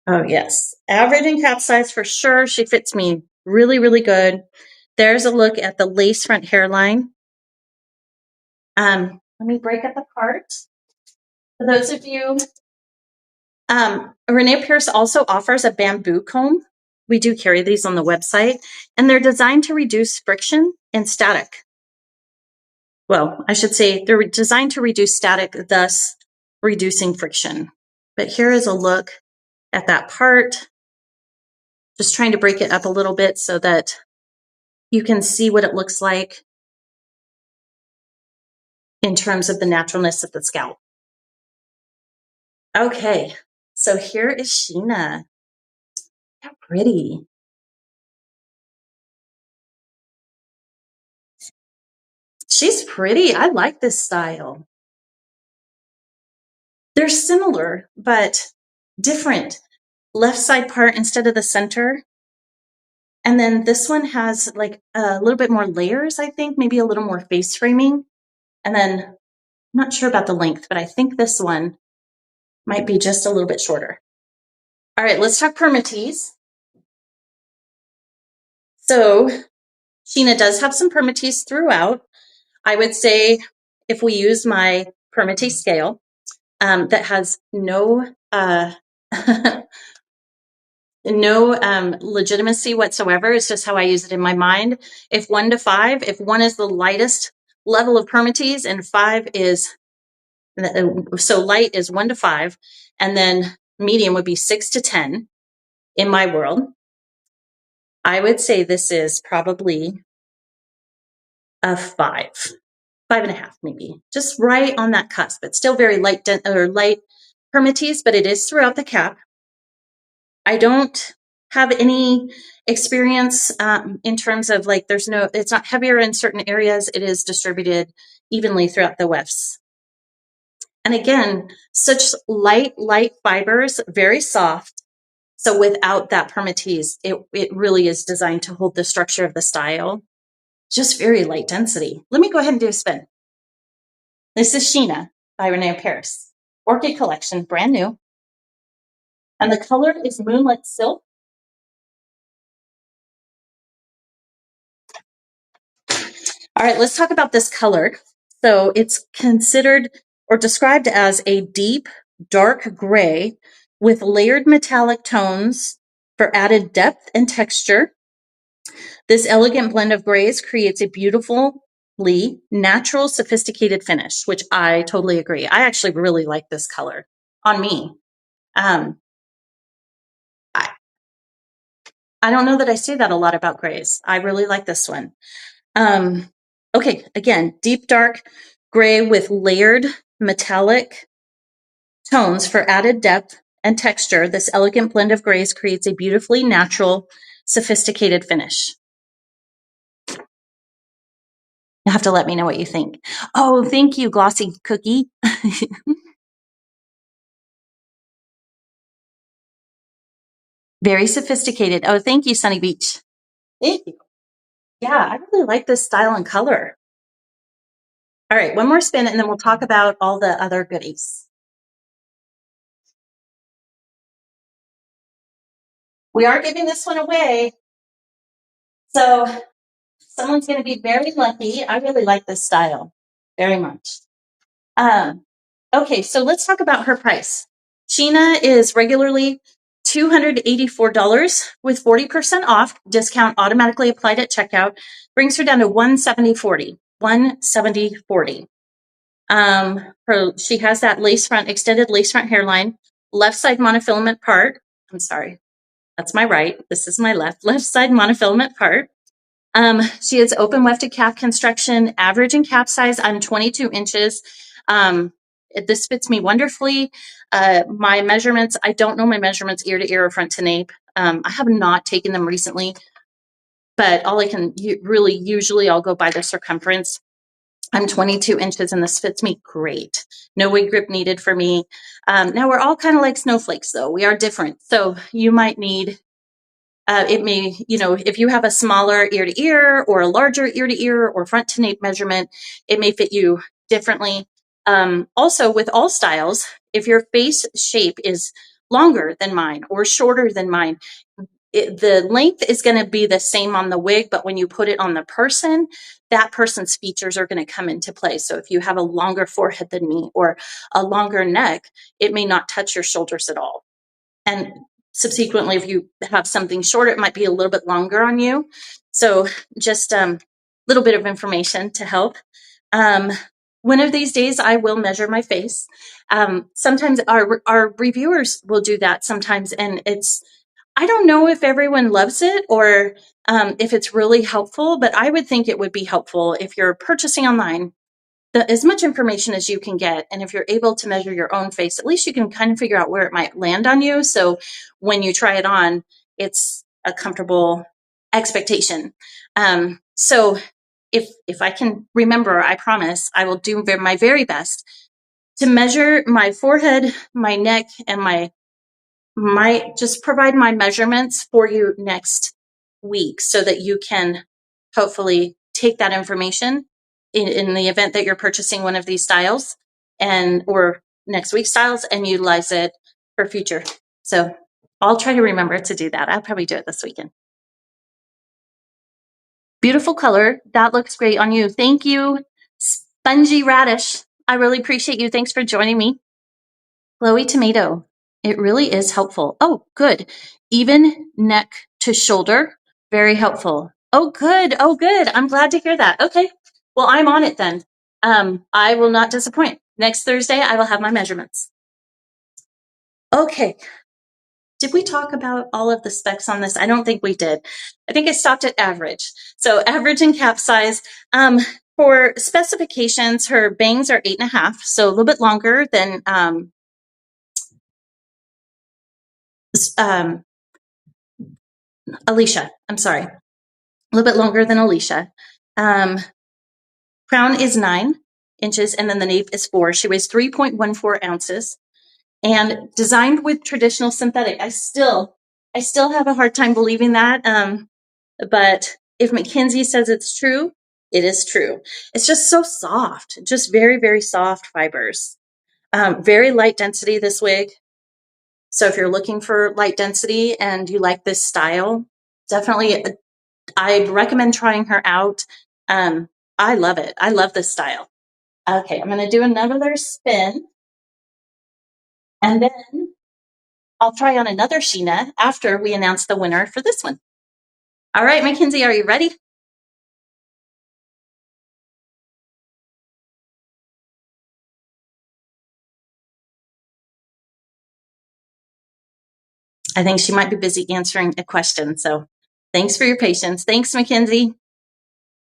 Oh yes, average and cap size for sure. She fits me really, really good. There's a look at the lace front hairline. Let me break up the part. For those of you, Renee Pierce also offers a bamboo comb. We do carry these on the website, and they're designed to reduce friction and static. Well, I should say they're designed to reduce static, thus reducing friction. But here is a look at that part. Just trying to break it up a little bit so that you can see what it looks like in terms of the naturalness of the scalp. Okay, so here is Sheena. How pretty. She's pretty. I like this style. They're similar, but different. Left side part instead of the center. And then this one has like a little bit more layers, I think, maybe a little more face framing. And then I'm not sure about the length, but I think this one might be just a little bit shorter. All right, let's talk permatease. So Sheena does have some permatease throughout. I would say if we use my permatease scale that has no no legitimacy whatsoever. It's just how I use it in my mind. If 1 to 5, if 1 is the lightest level of permatease and 5 is, so light is 1 to 5, and then medium would be 6 to 10 in my world. I would say this is probably a 5, 5.5 maybe, just right on that cusp. It's still very light or light permatease, but it is throughout the cap. I don't have any experience in terms of like it's not heavier in certain areas. It is distributed evenly throughout the wefts. And again, such light fibers, very soft. So without that permatease, it really is designed to hold the structure of the style. Just very light density. Let me go ahead and do a spin. This is Sheena by Renee Paris. Orchid collection, brand new. And the color is Moonlit Silk. All right, let's talk about this color. So it's considered or described as a deep, dark gray with layered metallic tones for added depth and texture. This elegant blend of grays creates a beautifully natural, sophisticated finish, which I totally agree. I actually really like this color on me. I don't know that I say that a lot about grays. I really like this one. Okay, again, deep dark gray with layered metallic tones for added depth and texture. This elegant blend of grays creates a beautifully natural, sophisticated finish. You have to let me know what you think. Oh, thank you, Glossy Cookie. Very sophisticated. Oh, thank you, Sunny Beach. Thank you. Yeah, I really like this style and color. All right, one more spin and then we'll talk about all the other goodies. We are giving this one away. So someone's going to be very lucky. I really like this style very much. Okay, so let's talk about her price. Sheena is regularly $284 with 40% off, discount automatically applied at checkout, brings her down to $170.40. $170.40. She has that lace front, extended lace front hairline, left side monofilament part. I'm sorry, that's my right. This is my left side monofilament part. She has open wefted calf construction, average in calf size. I'm 22 inches. This fits me wonderfully. My measurements, I don't know my measurements ear to ear or front to nape. I have not taken them recently, but all I can really usually I'll go by the circumference. I'm 22 inches and this fits me great. No wig grip needed for me. Now we're all kind of like snowflakes though. We are different. So you might need, it may, if you have a smaller ear to ear or a larger ear to ear or front to nape measurement, it may fit you differently. Also with all styles, if your face shape is longer than mine or shorter than mine, the length is going to be the same on the wig, but when you put it on the person, that person's features are going to come into play. So if you have a longer forehead than me or a longer neck, it may not touch your shoulders at all. And subsequently, if you have something shorter, it might be a little bit longer on you. So just a little bit of information to help. One of these days, I will measure my face. Sometimes our reviewers will do that sometimes, and I don't know if everyone loves it or if it's really helpful, but I would think it would be helpful if you're purchasing online, as much information as you can get. And if you're able to measure your own face, at least you can kind of figure out where it might land on you. So when you try it on, it's a comfortable expectation. So if I can remember, I promise I will do my very best to measure my forehead, my neck, and my just provide my measurements for you next week so that you can hopefully take that information in the event that you're purchasing one of these styles or next week's styles and utilize it for future. So I'll try to remember to do that. I'll probably do it this weekend. Beautiful color. That looks great on you. Thank you, Spongy Radish. I really appreciate you. Thanks for joining me. Glowy Tomato. It really is helpful. Oh, good. Even neck to shoulder. Very helpful. Oh, good. Oh, good. I'm glad to hear that. Okay. Well, I'm on it then. I will not disappoint. Next Thursday, I will have my measurements. Okay. Did we talk about all of the specs on this? I don't think we did. I think I stopped at average. So average and cap size. For specifications, her bangs are 8.5, so a little bit longer than Alicia. I'm sorry. A little bit longer than Alicia. Crown is 9 inches and then the nape is 4. She weighs 3.14 ounces and designed with traditional synthetic. I still have a hard time believing that. But if McKinsey says it's true, it is true. It's just so soft, just very, very soft fibers. Very light density, this wig. So if you're looking for light density and you like this style, definitely I'd recommend trying her out. I love it. I love this style. Okay, I'm going to do another spin. And then I'll try on another Sheena after we announce the winner for this one. All right, Mackenzie, are you ready? I think she might be busy answering a question. So thanks for your patience. Thanks, Mackenzie.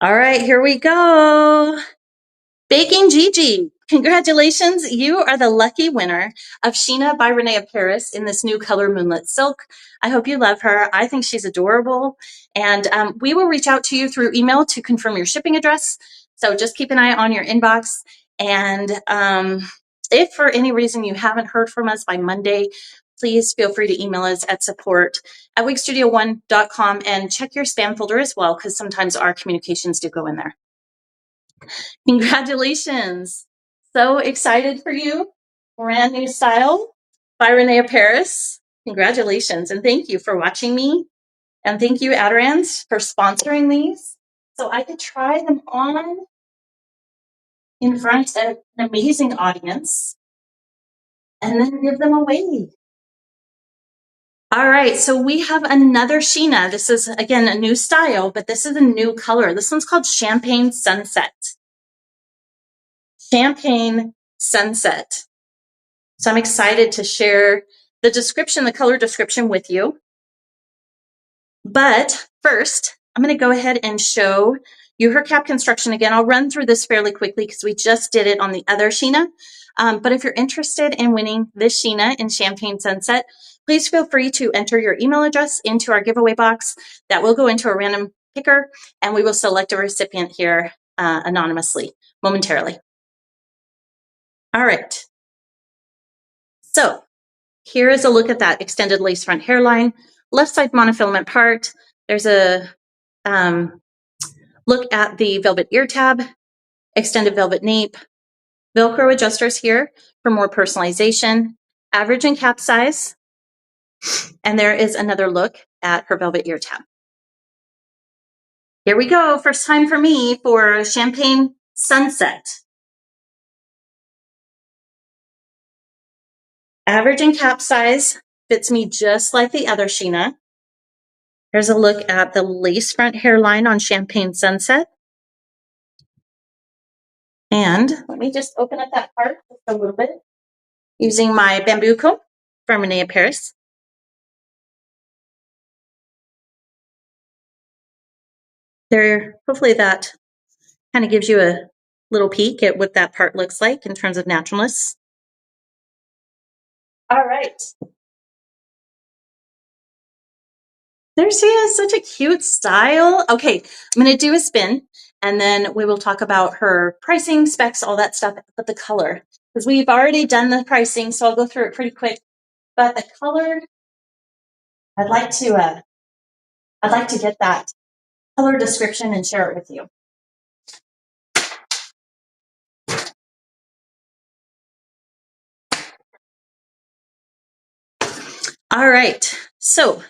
All right, here we go. Baking Gigi, congratulations. You are the lucky winner of Sheena by Renee of Paris in this new color Moonlit Silk. I hope you love her. I think she's adorable. And we will reach out to you through email to confirm your shipping address. So just keep an eye on your inbox. And if for any reason you haven't heard from us by Monday, please feel free to email us at support@wigstudio1.com and check your spam folder as well, because sometimes our communications do go in there. Congratulations. So excited for you. Brand new style by Renee Paris. Congratulations. And thank you for watching me. And thank you, Aderans, for sponsoring these so I could try them on in front of an amazing audience and then give them away. All right, so we have another Sheena. This is, again, a new style, but this is a new color. This one's called Champagne Sunset. Champagne Sunset. So I'm excited to share the description, the color description with you. But first, I'm going to go ahead and show you her cap construction again. I'll run through this fairly quickly because we just did it on the other Sheena. But if you're interested in winning this Sheena in Champagne Sunset, please feel free to enter your email address into our giveaway box. That will go into a random picker, and we will select a recipient here anonymously momentarily. All right. So here is a look at that extended lace front hairline, left side monofilament part. There's a look at the velvet ear tab, extended velvet nape, Velcro adjusters here for more personalization, average and cap size, and there is another look at her velvet ear tab. Here we go. First time for me for Champagne Sunset. Average and cap size fits me just like the other Sheena. Here's a look at the lace front hairline on Champagne Sunset. And let me just open up that part just a little bit using my bamboo comb from Renee Paris. There, hopefully that kind of gives you a little peek at what that part looks like in terms of naturalness. All right. There she is, such a cute style. Okay, I'm going to do a spin, and then we will talk about her pricing, specs, all that stuff, but the color, because we've already done the pricing, so I'll go through it pretty quick. But the color, I'd like to get that color description and share it with you. All right, so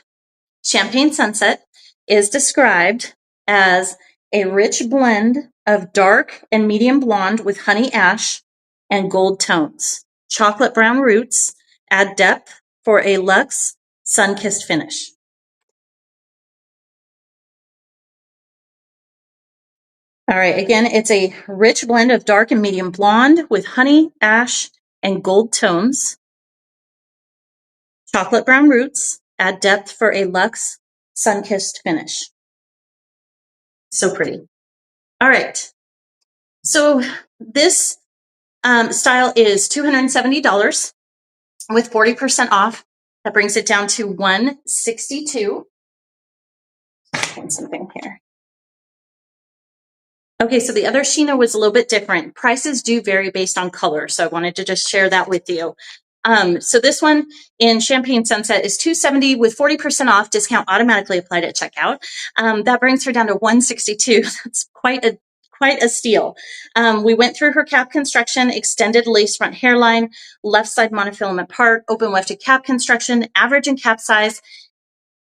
Champagne Sunset is described as a rich blend of dark and medium blonde with honey ash and gold tones. Chocolate brown roots add depth for a luxe, sun-kissed finish. All right, again, it's a rich blend of dark and medium blonde with honey, ash, and gold tones. Chocolate brown roots add depth for a luxe, sun-kissed finish. So pretty. All right. So this style is $270 with 40% off. That brings it down to $162. Find something here. Okay, so the other Sheena was a little bit different. Prices do vary based on color, so I wanted to just share that with you. So this one in Champagne Sunset is $270 with 40% off, discount automatically applied at checkout. That brings her down to $162. That's quite a steal. We went through her cap construction, extended lace front hairline, left side monofilament part, open wefted cap construction, average and cap size.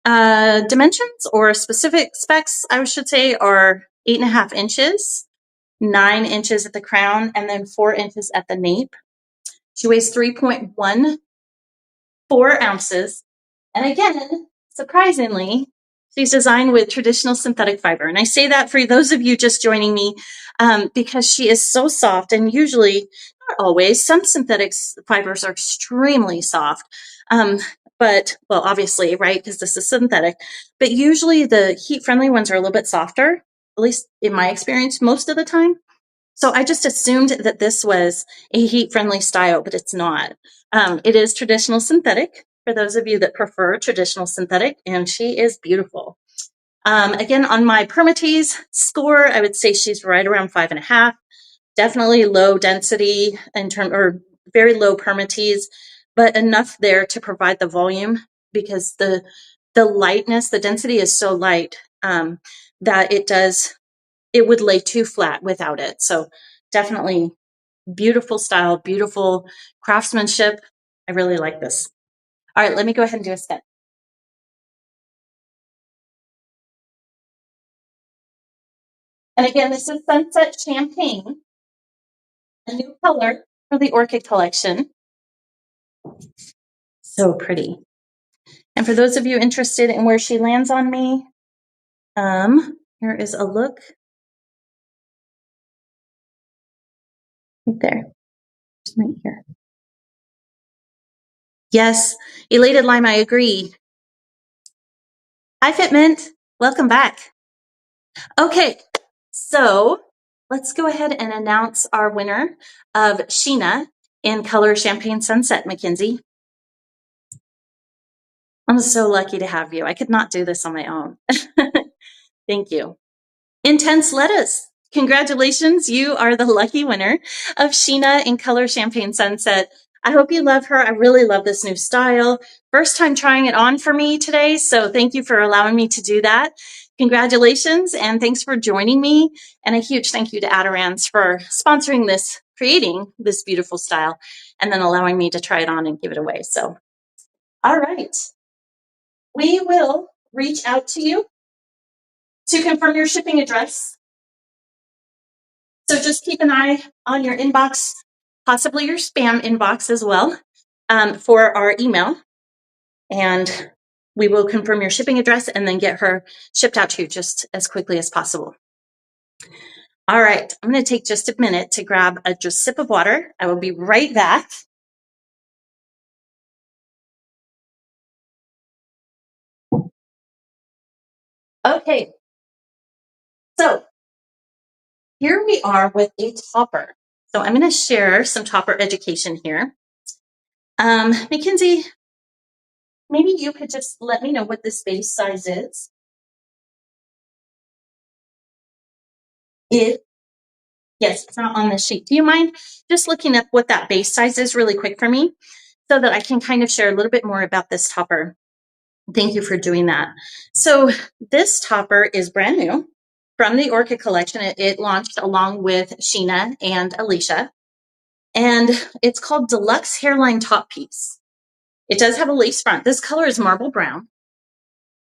Dimensions or specific specs, I should say, are 8.5 inches, 9 inches at the crown, and then 4 inches at the nape. She weighs 3.14 ounces. And again, surprisingly, she's designed with traditional synthetic fiber. And I say that for those of you just joining me because she is so soft, and usually, not always, some synthetic fibers are extremely soft. But, well, obviously, right, because this is synthetic. But usually the heat-friendly ones are a little bit softer, at least in my experience, most of the time. So I just assumed that this was a heat-friendly style, but it's not. It is traditional synthetic, for those of you that prefer traditional synthetic, and she is beautiful. Again, on my permatease score, I would say she's right around 5.5. Definitely low density in terms, or very low permatease. but enough there to provide the volume, because the lightness, the density is so light that it would lay too flat without it. So definitely beautiful style, beautiful craftsmanship. I really like this. All right, let me go ahead and do a step. And again, this is Sunset Champagne, a new color for the Orchid collection. So pretty. And for those of you interested in where she lands on me, here is a look right there. Just right here. Yes, Elated Lime, I agree. Hi, Fitment. Welcome back. Okay, so let's go ahead and announce our winner of Sheena in color Champagne Sunset, Mackenzie. I'm so lucky to have you. I could not do this on my own. Thank you. Intense Lettuce. Congratulations, you are the lucky winner of Sheena in color Champagne Sunset. I hope you love her. I really love this new style. First time trying it on for me today, so thank you for allowing me to do that. Congratulations, and thanks for joining me. And a huge thank you to Aderans for sponsoring this, creating this beautiful style, and then allowing me to try it on and give it away. So, all right. We will reach out to you to confirm your shipping address. So just keep an eye on your inbox, possibly your spam inbox as well, for our email. And we will confirm your shipping address and then get her shipped out to you just as quickly as possible. All right, I'm going to take just a minute to grab a just sip of water. I will be right back. Okay, so here we are with a topper. So I'm going to share some topper education here. Mackenzie, maybe you could just let me know what this base size is. Yes, it's not on the sheet. Do you mind just looking up what that base size is really quick for me so that I can kind of share a little bit more about this topper? Thank you for doing that. So this topper is brand new from the Orchid collection. It launched along with Sheena and Alicia, and it's called Deluxe Hairline Top Piece. It does have a lace front. This color is marble brown.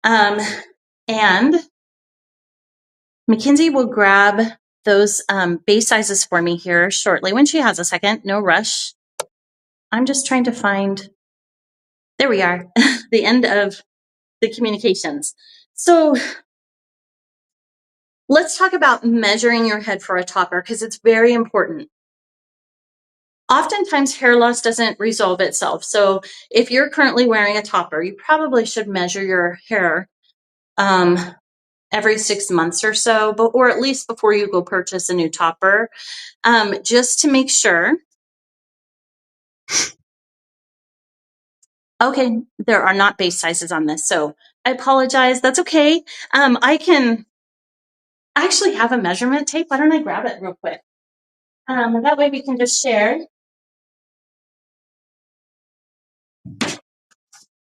And Mackenzie will grab those base sizes for me here shortly when she has a second. No rush. I'm just trying to find, there we are, the end of the communications. So let's talk about measuring your head for a topper because it's very important. Oftentimes hair loss doesn't resolve itself. So if you're currently wearing a topper, you probably should measure your hair every 6 months or so, or at least before you go purchase a new topper, just to make sure. Okay, there are not base sizes on this, so I apologize. That's okay. I actually have a measurement tape. Why don't I grab it real quick? That way we can just share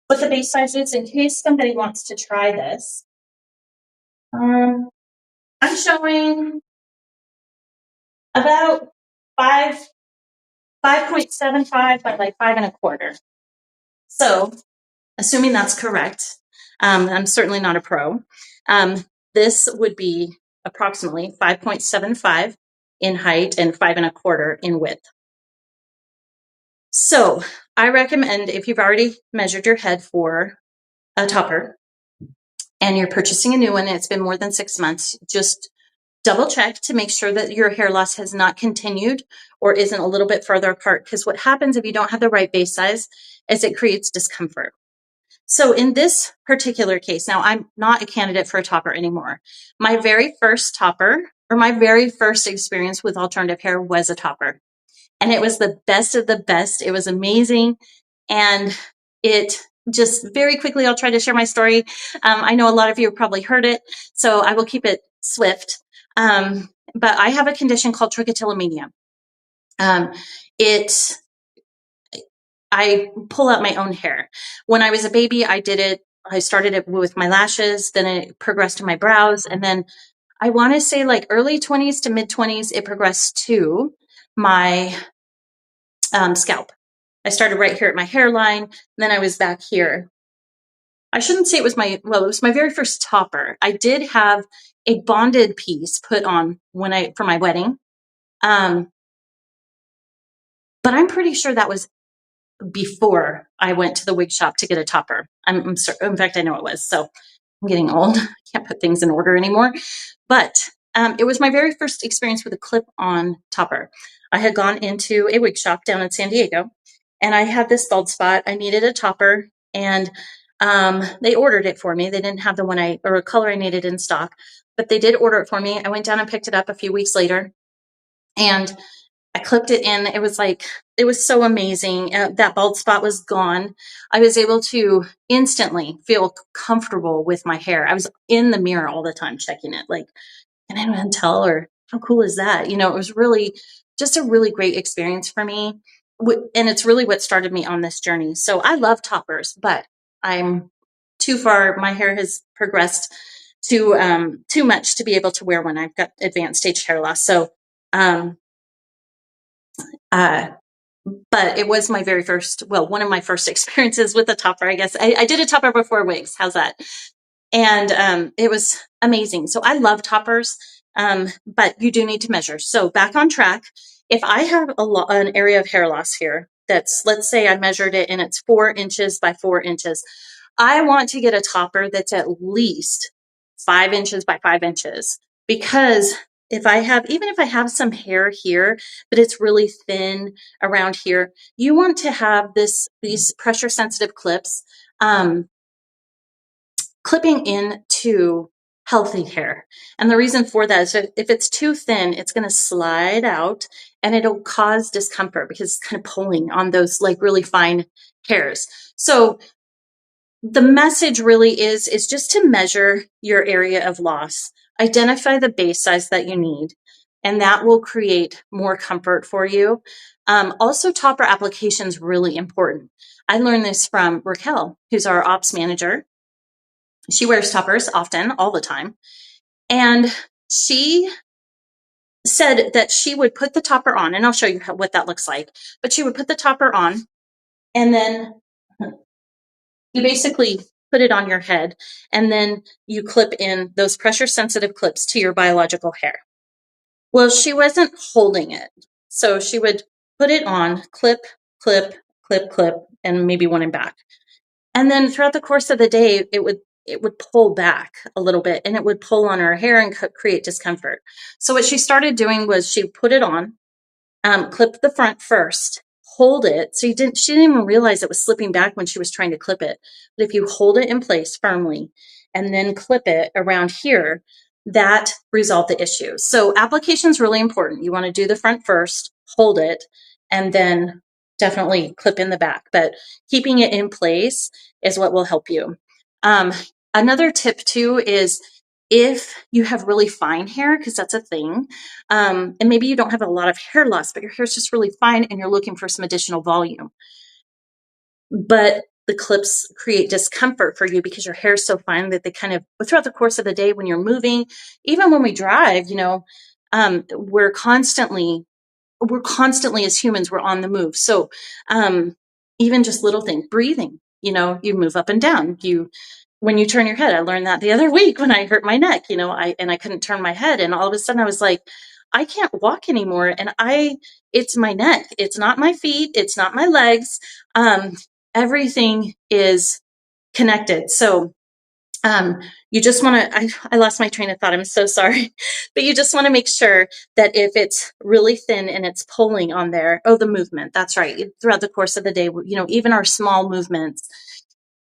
what the base size is in case somebody wants to try this. I'm showing about 5.75 by like 5.25. So assuming that's correct, I'm certainly not a pro. This would be approximately 5.75 in height and 5.25 in width. So I recommend if you've already measured your head for a topper and you're purchasing a new one, and it's been more than 6 months, just double check to make sure that your hair loss has not continued or isn't a little bit further apart. Because what happens if you don't have the right base size is it creates discomfort. So in this particular case, now I'm not a candidate for a topper anymore. My very first topper, or my very first experience with alternative hair, was a topper. And it was the best of the best. It was amazing. And it just very quickly, I'll try to share my story. I know a lot of you have probably heard it, so I will keep it swift. But I have a condition called trichotillomania. It I pull out my own hair. When I was a baby, I started it with my lashes, then it progressed to my brows. And then I want to say like early 20s to mid 20s, it progressed to my scalp. I started right here at my hairline. Then I was back here. I shouldn't say it was it was my very first topper. I did have a bonded piece put on for my wedding. But I'm pretty sure that was before I went to the wig shop to get a topper. In fact, I know it was. So I'm getting old. I can't put things in order anymore. But it was my very first experience with a clip-on topper. I had gone into a wig shop down in San Diego, and I had this bald spot. I needed a topper, and they ordered it for me. They didn't have the one or a color I needed in stock, but they did order it for me. I went down and picked it up a few weeks later, and I clipped it in. It was so amazing. That bald spot was gone. I was able to instantly feel comfortable with my hair. I was in the mirror all the time checking it. Like, can anyone tell? Or how cool is that? You know, it was really just a really great experience for me. And it's really what started me on this journey. So I love toppers, but I'm too far. My hair has progressed too much to be able to wear one. I've got advanced stage hair loss. So, uh, but it was my very first, one of my first experiences with a topper, I guess. I did a topper before wigs. How's that? And it was amazing. So I love toppers, but you do need to measure. So back on track, if I have an area of hair loss here let's say I measured it and it's 4 inches by 4 inches, I want to get a topper that's at least 5 inches by 5 inches, because even if I have some hair here, but it's really thin around here, you want to have these pressure sensitive clips, clipping into healthy hair. And the reason for that is if it's too thin, it's going to slide out and it'll cause discomfort because it's kind of pulling on those like really fine hairs. So the message really is just to measure your area of loss, identify the base size that you need, and that will create more comfort for you. Also, topper application is really important. I learned this from Raquel, who's our ops manager. She wears toppers often, all the time. And she said that she would put the topper on, and I'll show you what that looks like. But she would put the topper on, and then you basically put it on your head, and then you clip in those pressure sensitive clips to your biological hair. Well, she wasn't holding it. So she would put it on, clip, clip, clip, clip, and maybe one in back. And then throughout the course of the day, it would pull back a little bit, and it would pull on her hair and create discomfort. So what she started doing was she put it on, clip the front first, hold it. So she didn't even realize it was slipping back when she was trying to clip it. But if you hold it in place firmly and then clip it around here, that resolved the issue. So application is really important. You want to do the front first, hold it, and then definitely clip in the back. But keeping it in place is what will help you. Another tip too is if you have really fine hair, because that's a thing, and maybe you don't have a lot of hair loss, but your hair is just really fine and you're looking for some additional volume, but the clips create discomfort for you because your hair is so fine that they kind of, throughout the course of the day when you're moving, even when we drive, we're constantly as humans, we're on the move. So even just little things, breathing, you move up and down. When you turn your head, I learned that the other week when I hurt my neck, I couldn't turn my head. And all of a sudden I was like, I can't walk anymore. And it's my neck. It's not my feet. It's not my legs. Everything is connected. So you just want to, I lost my train of thought. I'm so sorry, but you just want to make sure that if it's really thin and it's pulling on there, the movement, that's right. Throughout the course of the day, even our small movements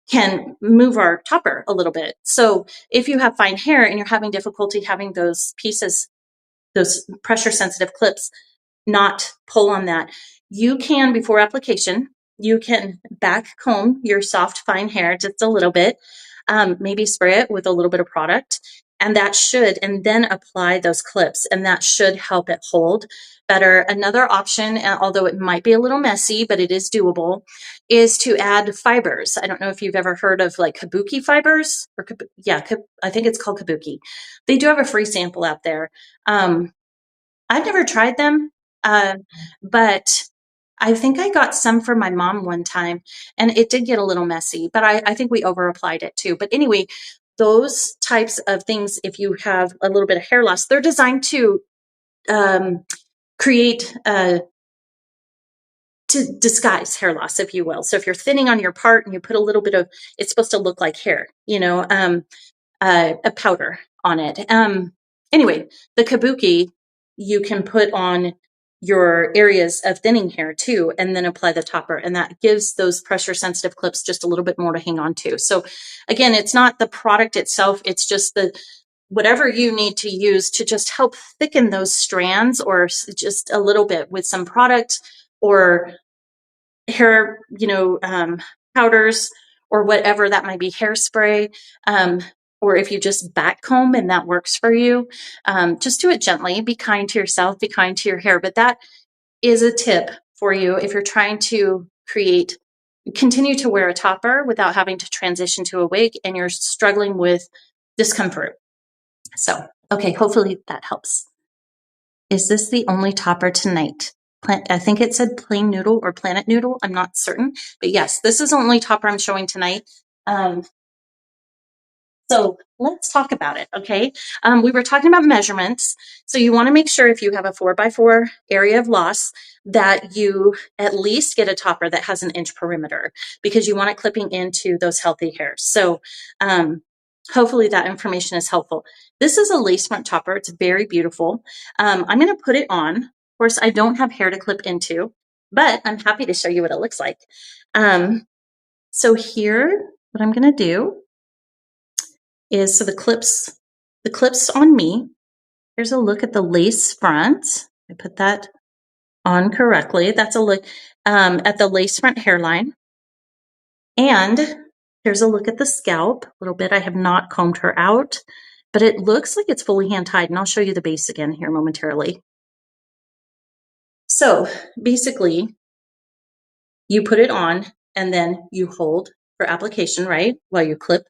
can move our topper a little bit. So if you have fine hair and you're having difficulty having those pieces, those pressure sensitive clips, not pull on that, you can, before application, you can back comb your soft fine hair just a little bit, maybe spray it with a little bit of product, and then apply those clips, and that should help it hold better. Another option, although it might be a little messy, but it is doable, is to add fibers. I don't know if you've ever heard of like kabuki fibers, or I think it's called kabuki. They do have a free sample out there. I've never tried them, but I think I got some for my mom one time, and it did get a little messy, but I think we over applied it too. But anyway, those types of things, if you have a little bit of hair loss, they're designed to create to disguise hair loss, if you will. So if you're thinning on your part and you put a little bit of, it's supposed to look like hair, a powder on it. Anyway, the kabuki you can put on your areas of thinning hair too, and then apply the topper, and that gives those pressure sensitive clips just a little bit more to hang on to. So again, it's not the product itself, it's just whatever you need to use to just help thicken those strands, or just a little bit with some product or hair, powders, or whatever that might be, hairspray, or if you just back comb and that works for you, just do it gently. Be kind to yourself, be kind to your hair. But that is a tip for you if you're trying to continue to wear a topper without having to transition to a wig and you're struggling with discomfort. So, okay, hopefully that helps. Is this the only topper tonight? I think it said plain noodle or planet noodle. I'm not certain, but yes, this is the only topper I'm showing tonight. So let's talk about it, okay? We were talking about measurements. So you want to make sure if you have a 4x4 area of loss that you at least get a topper that has an inch perimeter, because you want it clipping into those healthy hairs. So hopefully that information is helpful. This is a lace front topper. It's very beautiful. I'm going to put it on. Of course, I don't have hair to clip into, but I'm happy to show you what it looks like. So here, what I'm going to do is, so the clips on me, here's a look at the lace front. I put that on correctly. That's a look at the lace front hairline. And here's a look at the scalp a little bit. I have not combed her out, but it looks like it's fully hand tied, and I'll show you the base again here momentarily. So basically, you put it on and then you hold for application, right, while you clip,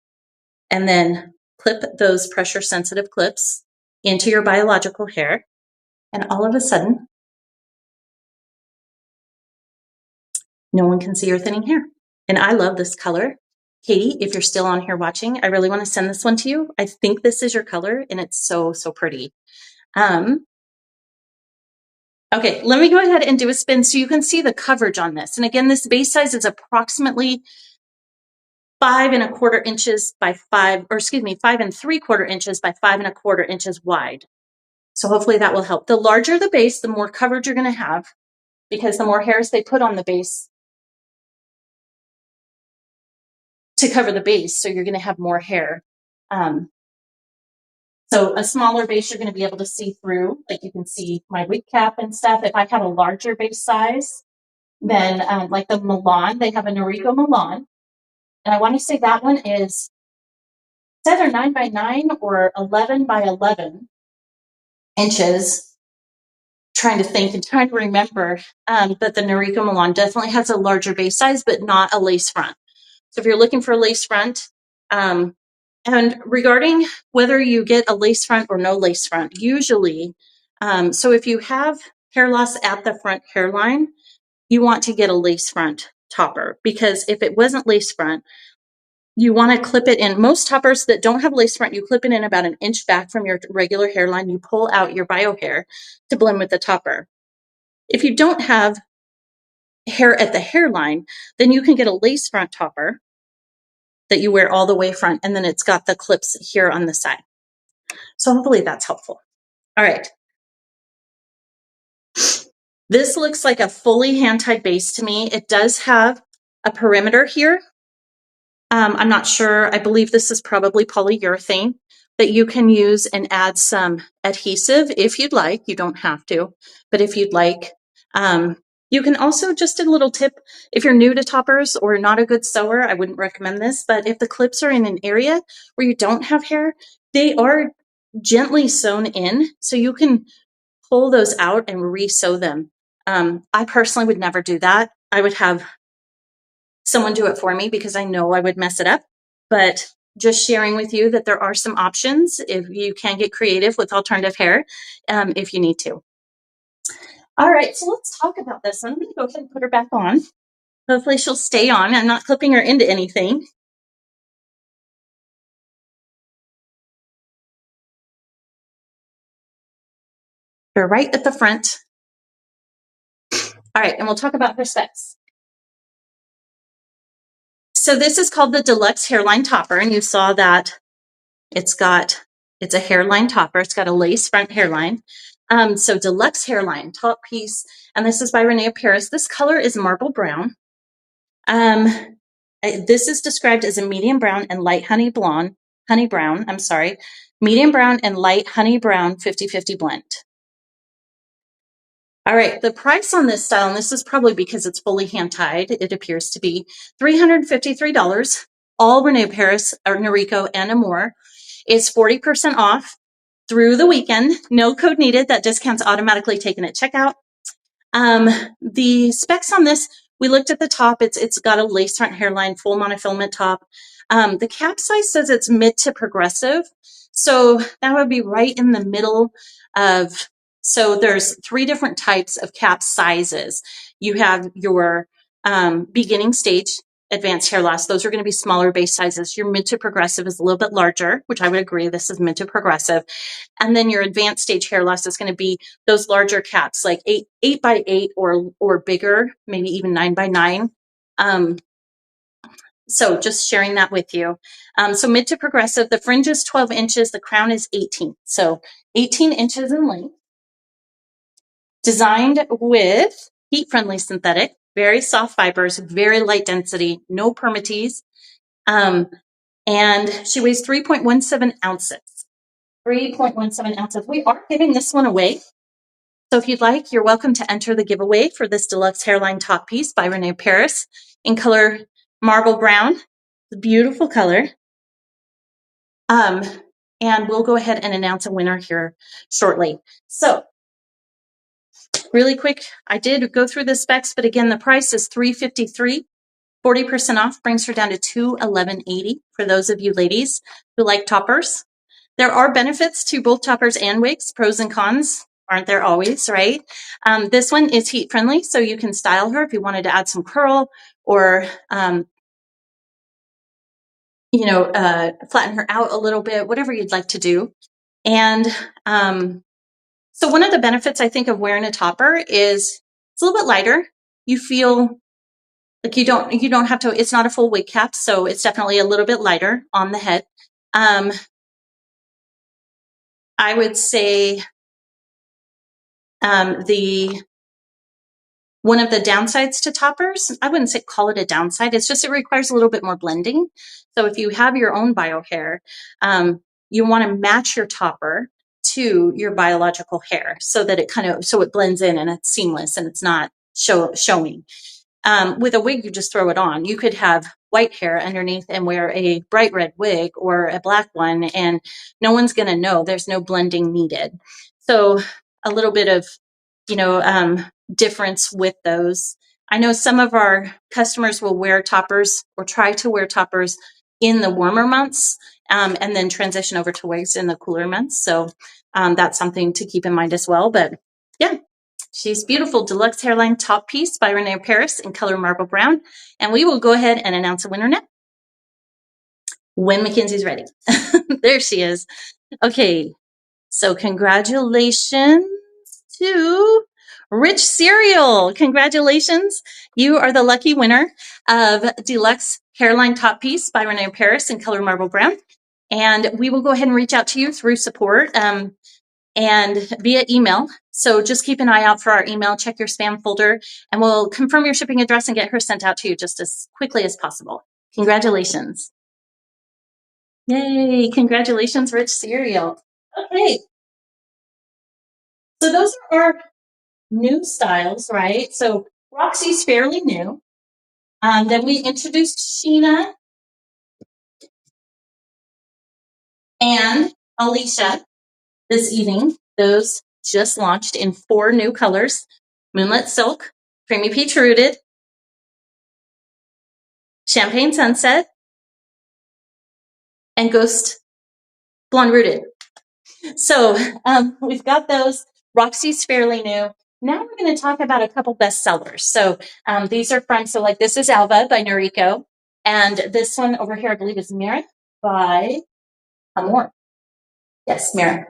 and then clip those pressure sensitive clips into your biological hair. And all of a sudden, no one can see your thinning hair. And I love this color. Katie, if you're still on here watching, I really want to send this one to you. I think this is your color, and it's so, so pretty. Okay, let me go ahead and do a spin so you can see the coverage on this. And again, this base size is approximately 5 1/4 inches by 5 3/4 inches by 5 1/4 inches wide. So hopefully that will help. The larger the base, the more coverage you're going to have, because the more hairs they put on the base to cover the base, so you're going to have more hair. So a smaller base, you're going to be able to see through, like you can see my wig cap and stuff. If I have a larger base size, then like the Milan, they have a Noriko Milan. And I want to say that one is, it's either 9 by 9 or 11 by 11 inches. Trying to think and trying to remember, but the Noriko Milan definitely has a larger base size, but not a lace front. So if you're looking for a lace front, and regarding whether you get a lace front or no lace front, usually, so if you have hair loss at the front hairline, you want to get a lace front topper, because if it wasn't lace front, you want to clip it in. Most toppers that don't have lace front, you clip it in about an inch back from your regular hairline. You pull out your bio hair to blend with the topper. If you don't have hair at the hairline, then you can get a lace front topper that you wear all the way front, and then it's got the clips here on the side. So hopefully that's helpful. All right. This looks like a fully hand-tied base to me. It does have a perimeter here. I'm not sure. I believe this is probably polyurethane that you can use and add some adhesive if you'd like. You don't have to, but if you'd like, you can also, just a little tip, if you're new to toppers or not a good sewer, I wouldn't recommend this, but if the clips are in an area where you don't have hair, they are gently sewn in, so you can pull those out and re-sew them. I personally would never do that. I would have someone do it for me because I know I would mess it up. But just sharing with you that there are some options if you can get creative with alternative hair if you need to. All right, so let's talk about this. I'm going to go ahead and put her back on. Hopefully she'll stay on. I'm not clipping her into anything. They're right at the front. All right, and we'll talk about her specs. So this is called the Deluxe Hairline Topper, and you saw that it's a hairline topper. It's got a lace front hairline. So Deluxe Hairline, top piece, and this is by Renee Paris. This color is marble brown. This is described as a medium brown and light honey brown, medium brown and light honey brown 50-50 blend. All right, the price on this style, and this is probably because it's fully hand-tied, it appears to be $353. All Renee Paris, or Noriko, and Amore is 40% off through the weekend. No code needed. That discount's automatically taken at checkout. The specs on this, we looked at the top. It's got a lace front hairline, full monofilament top. The cap size says it's mid to progressive. So that would be right in the middle of, so there's 3 different types of cap sizes. You have your beginning stage advanced hair loss. Those are going to be smaller base sizes. Your mid to progressive is a little bit larger, which I would agree. This is mid to progressive. And then your advanced stage hair loss is going to be those larger caps, like 8 by 8 or bigger, maybe even 9 by 9. So just sharing that with you. So mid to progressive, the fringe is 12 inches, the crown is 18. So 18 inches in length. Designed with heat-friendly synthetic, very soft fibers, very light density, no permatease. And she weighs 3.17 ounces. 3.17 ounces. We are giving this one away. So if you'd like, you're welcome to enter the giveaway for this deluxe hairline top piece by Renee Paris in color marble brown. It's a beautiful color. And we'll go ahead and announce a winner here shortly. So really quick, I did go through the specs, but again, the price is $353. 40% off brings her down to $211.80 for those of you ladies who like toppers. There are benefits to both toppers and wigs, pros and cons. Aren't there always, right? This one is heat friendly, so you can style her if you wanted to add some curl or, flatten her out a little bit, whatever you'd like to do. And so one of the benefits I think of wearing a topper is it's a little bit lighter. You feel like you don't have to, it's not a full wig cap, so it's definitely a little bit lighter on the head. I would say one of the downsides to toppers, I wouldn't say call it a downside, it's just it requires a little bit more blending. So if you have your own bio hair, you want to match your topper to your biological hair so that it blends in and it's seamless and it's not showing. With a wig, you just throw it on. You could have white hair underneath and wear a bright red wig or a black one, and no one's going to know. There's no blending needed. So a little bit of, difference with those. I know some of our customers will wear toppers or try to wear toppers in the warmer months and then transition over to wigs in the cooler months. So that's something to keep in mind as well. But yeah. She's beautiful. Deluxe hairline top piece by Renee Paris in color marble brown. And we will go ahead and announce a winner now when Mackenzie's ready. There she is. Okay. So congratulations to Rich Cereal. Congratulations. You are the lucky winner of Deluxe hairline top piece by Renee Paris in color marble brown. And we will go ahead and reach out to you through support. And via email. So just keep an eye out for our email, check your spam folder, and we'll confirm your shipping address and get her sent out to you just as quickly as possible. Congratulations. Yay, congratulations, Rich Cereal. Okay. So those are our new styles, right? So Roxy's fairly new. Then we introduced Sheena and Alicia. this evening. Those just launched in 4 new colors: Moonlit Silk, Creamy Peach Rooted, Champagne Sunset, and Ghost Blonde Rooted. So we've got those. Roxy's fairly new. Now we're going to talk about a couple bestsellers. So these are from, so like this is Alba by Noriko. And this one over here, I believe, is Mira by Amor. Yes, Mira.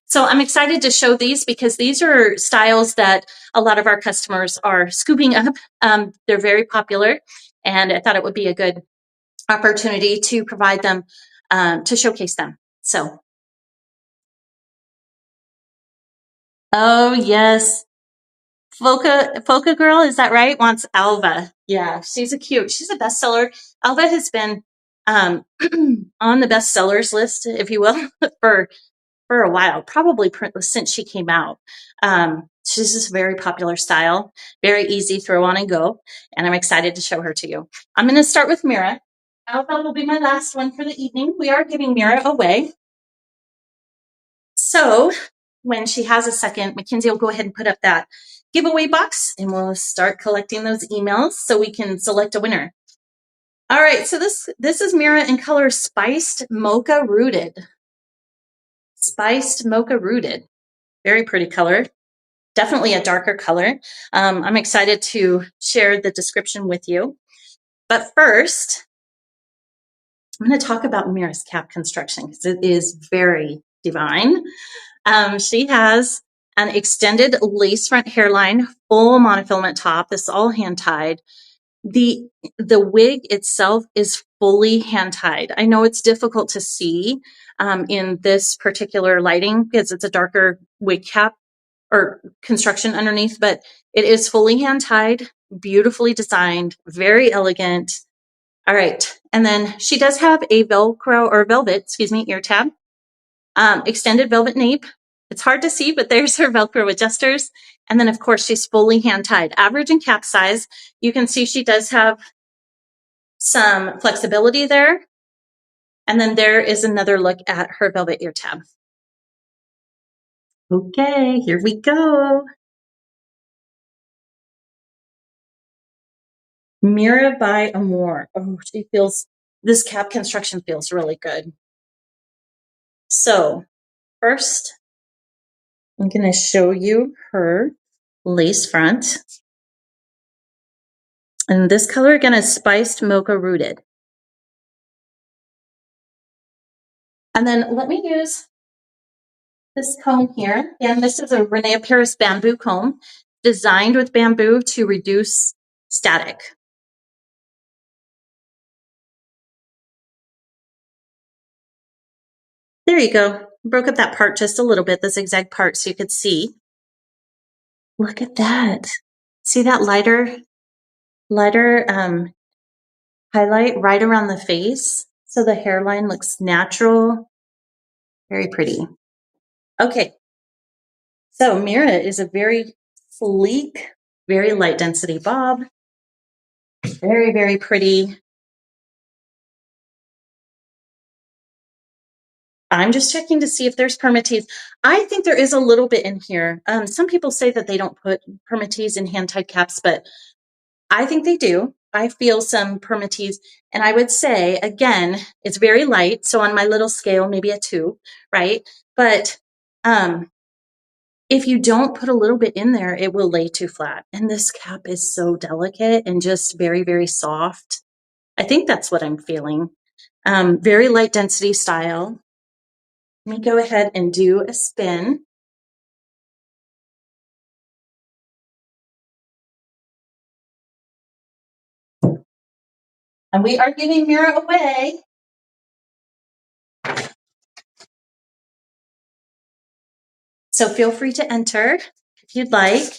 So I'm excited to show these because these are styles that a lot of our customers are scooping up. They're very popular, and I thought it would be a good opportunity to provide them, to showcase them. So, oh yes, Foca Girl, is that right? Wants Alva. Yeah, she's she's a bestseller. Alva has been on the bestsellers list, if you will, for a while, probably since she came out. She's just a very popular style, very easy throw on and go, and I'm excited to show her to you. I'm going to start with Mira. Alva will be my last one for the evening. We are giving Mira away. So when she has a second, Mackenzie will go ahead and put up that giveaway box, and we'll start collecting those emails so we can select a winner. All right, so this is Mira in color Spiced Mocha Rooted. Spiced Mocha Rooted. Very pretty color. Definitely a darker color. I'm excited to share the description with you. But first, I'm going to talk about Mira's cap construction because it is very divine. She has an extended lace front hairline, full monofilament top. This is all hand tied. The wig itself is fully hand tied. I know it's difficult to see in this particular lighting because it's a darker wig cap or construction underneath, but it is fully hand tied, beautifully designed, very elegant. All right. And then she does have a velvet, ear tab, extended velvet nape. It's hard to see, but there's her Velcro adjusters. And then of course she's fully hand tied. Average and cap size. You can see she does have some flexibility there. And then there is another look at her velvet ear tab. Okay, here we go. Mira by Amor. Oh, this cap construction feels really good. So first, I'm going to show you her lace front. And this color again is Spiced Mocha Rooted. And then let me use this comb here. And this is a Rene Paris bamboo comb designed with bamboo to reduce static. There you go. Broke up that part just a little bit, the zigzag part, so you could see. Look at that. See that lighter highlight right around the face? So the hairline looks natural. Very pretty. Okay. So Mira is a very sleek, very light density bob. Very, very pretty. I'm just checking to see if there's permatease. I think there is a little bit in here. Some people say that they don't put permatease in hand-tied caps, but I think they do. I feel some permatease. And I would say, again, it's very light. So on my little scale, maybe a 2, right? But if you don't put a little bit in there, it will lay too flat. And this cap is so delicate and just very, very soft. I think that's what I'm feeling. Very light density style. Let me go ahead and do a spin. And we are giving Mira away. So feel free to enter if you'd like.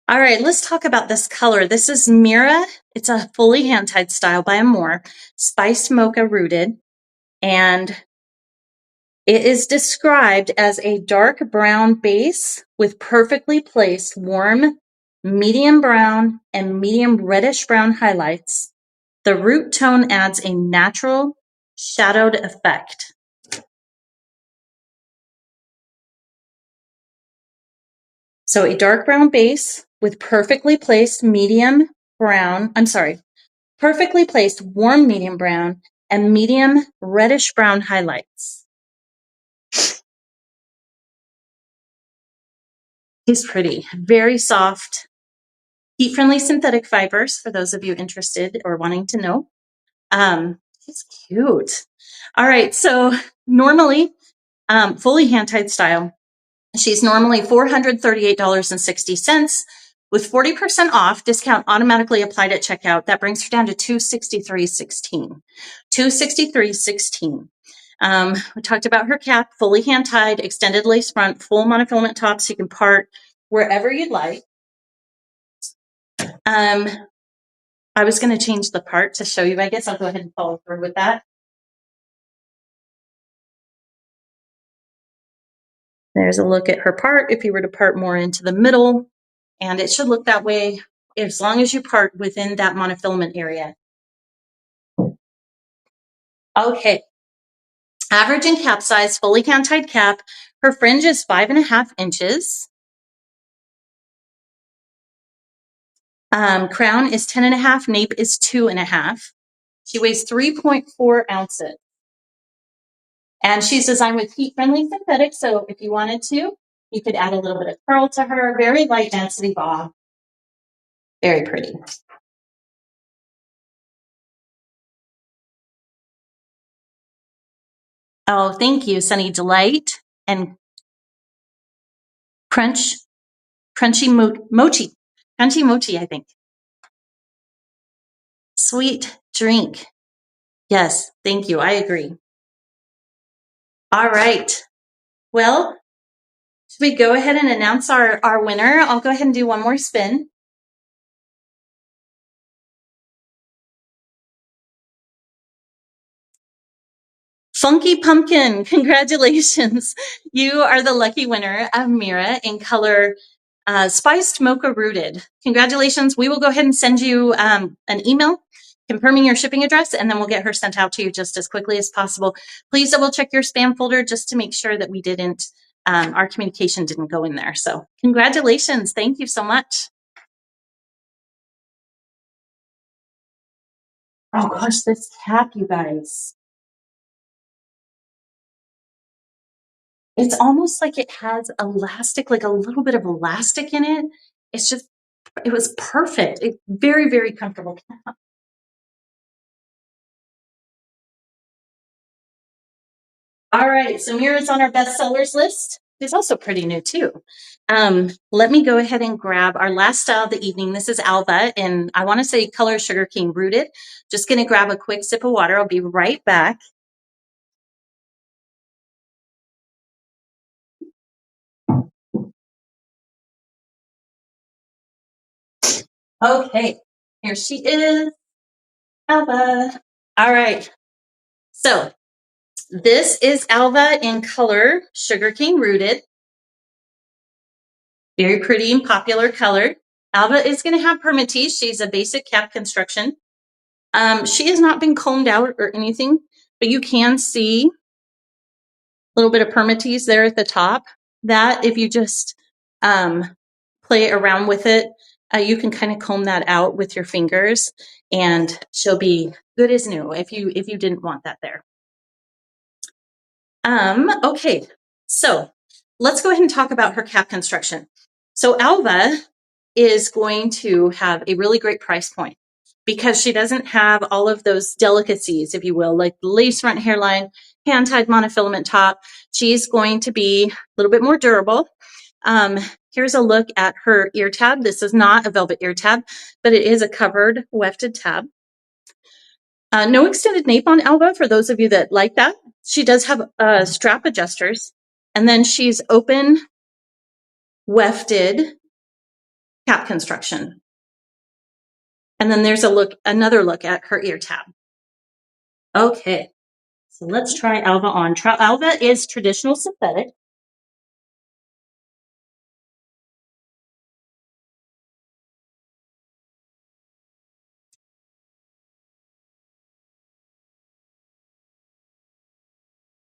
All right, let's talk about this color. This is Mira. It's a fully hand-tied style by Amor, Spiced Mocha Rooted. And it is described as a dark brown base with perfectly placed warm, medium brown, and medium reddish brown highlights. The root tone adds a natural shadowed effect. So a dark brown base with perfectly placed medium brown, perfectly placed warm medium brown and medium reddish brown highlights. He's pretty, very soft, heat-friendly synthetic fibers for those of you interested or wanting to know. He's cute. All right, so normally, fully hand-tied style, she's normally $438.60. With 40% off, discount automatically applied at checkout. That brings her down to $263.16. $263.16. We talked about her cap, fully hand-tied, extended lace front, full monofilament top, so you can part wherever you'd like. I was going to change the part to show you. I guess I'll go ahead and follow through with that. There's a look at her part if you were to part more into the middle, and it should look that way as long as you part within that monofilament area. Okay. Average and cap size, fully hand-tied cap. Her fringe is 5.5 inches. Crown is 10.5, nape is 2.5. She weighs 3.4 ounces. And she's designed with heat-friendly synthetic, so if you wanted to, you could add a little bit of curl to her. Very light density bob. Very pretty. Oh, thank you, Sunny Delight. And crunchy mochi. Crunchy mochi, I think. Sweet drink. Yes, thank you. I agree. All right. Well, should we go ahead and announce our winner? I'll go ahead and do one more spin. Funky Pumpkin, congratulations. You are the lucky winner of Mira in color Spiced Mocha Rooted. Congratulations. We will go ahead and send you an email confirming your shipping address, and then we'll get her sent out to you just as quickly as possible. Please double check your spam folder just to make sure that we didn't, our communication didn't go in there. So congratulations. Thank you so much. Oh gosh, this cap, you guys. It's almost like it has elastic, like a little bit of elastic in it. It's just, it was perfect. It very, very comfortable cap. All right, so Mira's on our bestsellers list. It's also pretty new too. Let me go ahead and grab our last style of the evening. This is Alva, and I want to say color Sugar King Rooted. Just going to grab a quick sip of water. I'll be right back. Okay, here she is, Alva. All right, so this is Alva in color Sugar King Rooted. Very pretty and popular color. Alva is going to have permatease. She's a basic cap construction. She has not been combed out or anything, but you can see a little bit of permatease there at the top. That, if you just play around with it, you can kind of comb that out with your fingers, and she'll be good as new if you didn't want that there. Okay, so let's go ahead and talk about her cap construction. So Alva is going to have a really great price point because she doesn't have all of those delicacies, if you will, like the lace front hairline, hand-tied monofilament top. She's going to be a little bit more durable. Here's a look at her ear tab. This is not a velvet ear tab, but it is a covered wefted tab. No extended nape on Alva for those of you that like that. She does have strap adjusters, and then she's open wefted cap construction. And then there's another look at her ear tab. Okay, so let's try Alva on. Alva is traditional synthetic.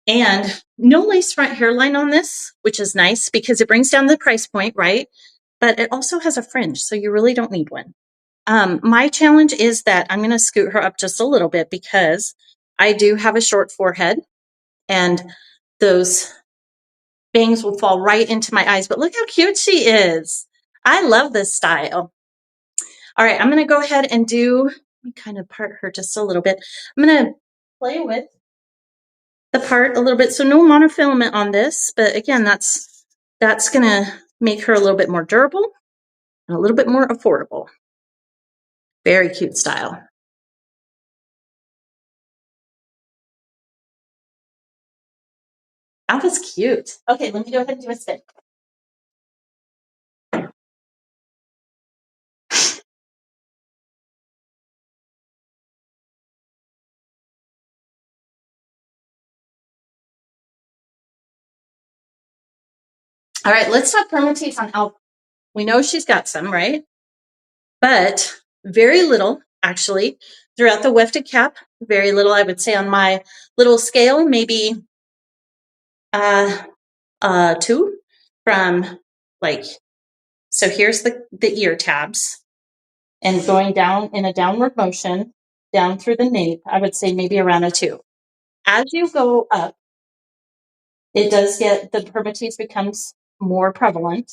And no lace front hairline on this, which is nice because it brings down the price point, right? but it also has a fringe, so you really don't need one. My challenge is that I'm going to scoot her up just a little bit because I do have a short forehead and those bangs will fall right into my eyes. But look how cute she is. I love this style. All right, I'm going to go ahead and let me kind of part her just a little bit. I'm going to play with the part a little bit. So no monofilament on this, but again, that's going to make her a little bit more durable and a little bit more affordable. Very cute style. Alpha's cute. Okay, let me go ahead and do a spin. All right, let's talk permatease on Alpha. We know she's got some, right? But very little, actually, throughout the wefted cap. Very little, I would say, on my little scale, maybe 2 from like, so here's the ear tabs. And going down in a downward motion, down through the nape, I would say maybe around a 2. As you go up, it does get, the permatease becomes more prevalent.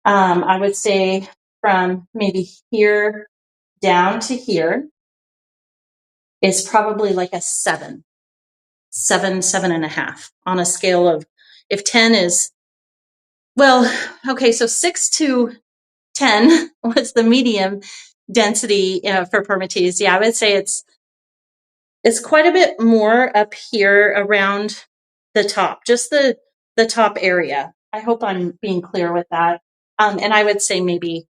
I would say from maybe here down to here is probably like a 7, 7.5 on a scale of, if 10 is, well, okay, so 6 to 10 was the medium density for permatease. Yeah, I would say it's quite a bit more up here around the top, just the top area. I hope I'm being clear with that. And I would say maybe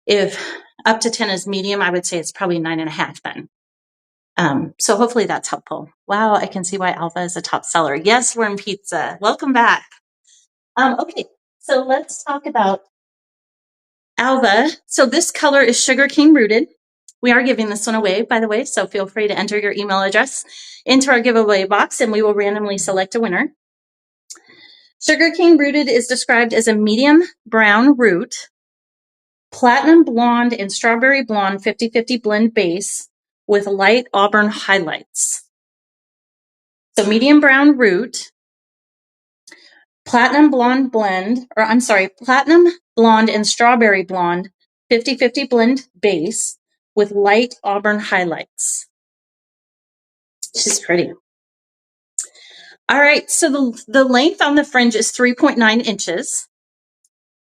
if up to 10 is medium, I would say it's probably 9.5 then. So hopefully that's helpful. Wow, I can see why Alpha is a top seller. Yes, Worm Pizza. Welcome back. Okay, so let's talk about Alva. So this color is Sugar Cane Rooted. We are giving this one away, by the way, so feel free to enter your email address into our giveaway box and we will randomly select a winner. Sugar Cane Rooted is described as a medium brown root, platinum blonde and strawberry blonde 50-50 blend base with light auburn highlights. So medium brown root, platinum blonde and strawberry blonde 50-50 blend base with light auburn highlights. She's pretty. All right, so the length on the fringe is 3.9 inches.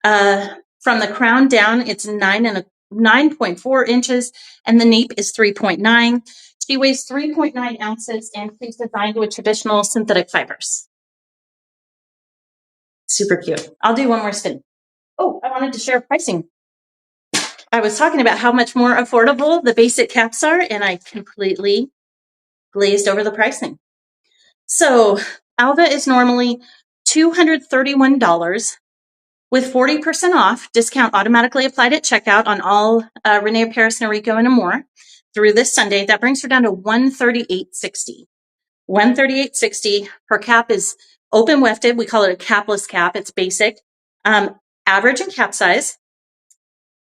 From the crown down, it's 9.4 inches, and the nape is 3.9. She weighs 3.9 ounces, and she's designed with traditional synthetic fibers. Super cute. I'll do one more spin. Oh, I wanted to share pricing. I was talking about how much more affordable the basic caps are, and I completely glazed over the pricing. So Alva is normally $231 with 40% off, discount automatically applied at checkout on all Renee Paris, Noriko, and more through this Sunday. That brings her down to $138.60. $138.60. Her cap is open wefted. We call it a capless cap. It's basic. Average and cap size.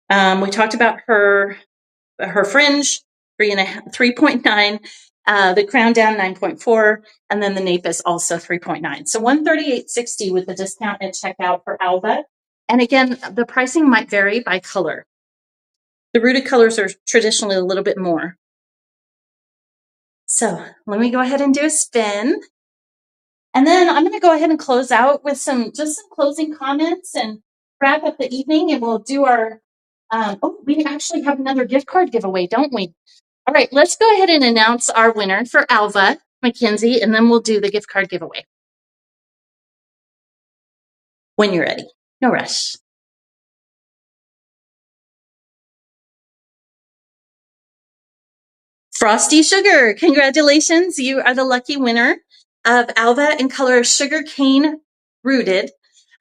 We talked about her fringe, 3.9, the crown down 9.4, and then the nape is also 3.9. So $138.60 with the discount at checkout for Alva. And again, the pricing might vary by color. The rooted colors are traditionally a little bit more. So let me go ahead and do a spin. And then I'm going to go ahead and close out with some closing comments and wrap up the evening, and we'll do our, we actually have another gift card giveaway, don't we? All right, let's go ahead and announce our winner for Alva McKenzie, and then we'll do the gift card giveaway. When you're ready. No rush. Frosty Sugar, congratulations. You are the lucky winner of Alva in color Sugar Cane Rooted.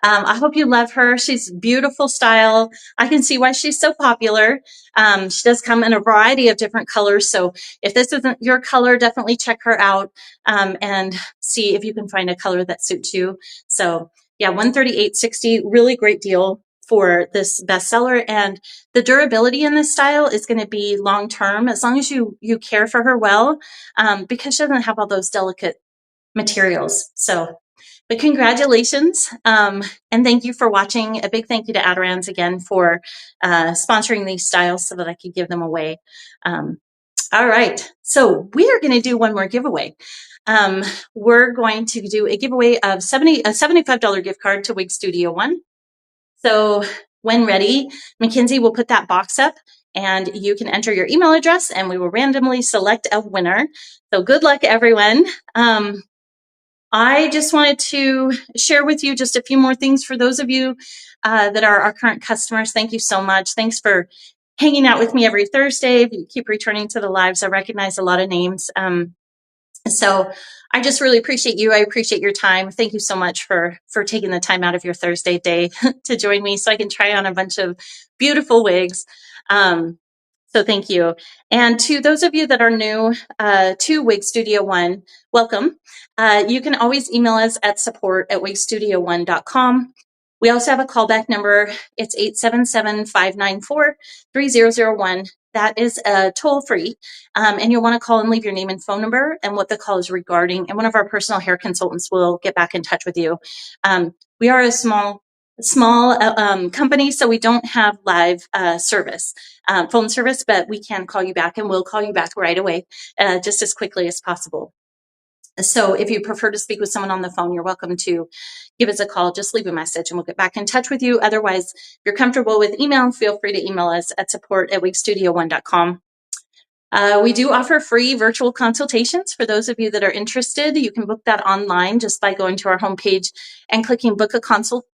I hope you love her. She's beautiful style. I can see why she's so popular. She does come in a variety of different colors. So if this isn't your color, definitely check her out and see if you can find a color that suits you. So yeah, $138.60, really great deal for this bestseller, and the durability in this style is going to be long term as long as you care for her well, because she doesn't have all those delicate materials. So, but congratulations, and thank you for watching. A big thank you to Aderans again for sponsoring these styles so that I could give them away. All right, so we are going to do one more giveaway. We're going to do a giveaway of a $75 gift card to Wig Studio One. So when ready, Mackenzie will put that box up and you can enter your email address and we will randomly select a winner. So good luck, everyone. I just wanted to share with you just a few more things for those of you that are our current customers. Thank you so much. Thanks for hanging out with me every Thursday. If you keep returning to the lives, I recognize a lot of names. So I just really appreciate you. I appreciate your time. Thank you so much for taking the time out of your Thursday day to join me so I can try on a bunch of beautiful wigs. So thank you. And to those of you that are new to Wig Studio One, welcome. You can always email us at support@wigstudio1.com. We also have a callback number. It's 877-594-3001. That is toll free. And you'll want to call and leave your name and phone number and what the call is regarding. And one of our personal hair consultants will get back in touch with you. We are a small company, so we don't have live phone service, but we can call you back and we'll call you back right away, just as quickly as possible. So if you prefer to speak with someone on the phone, you're welcome to give us a call. Just leave a message and we'll get back in touch with you. Otherwise, if you're comfortable with email, feel free to email us at support@wigstudio1.com. We do offer free virtual consultations for those of you that are interested. You can book that online just by going to our homepage and clicking book a consult.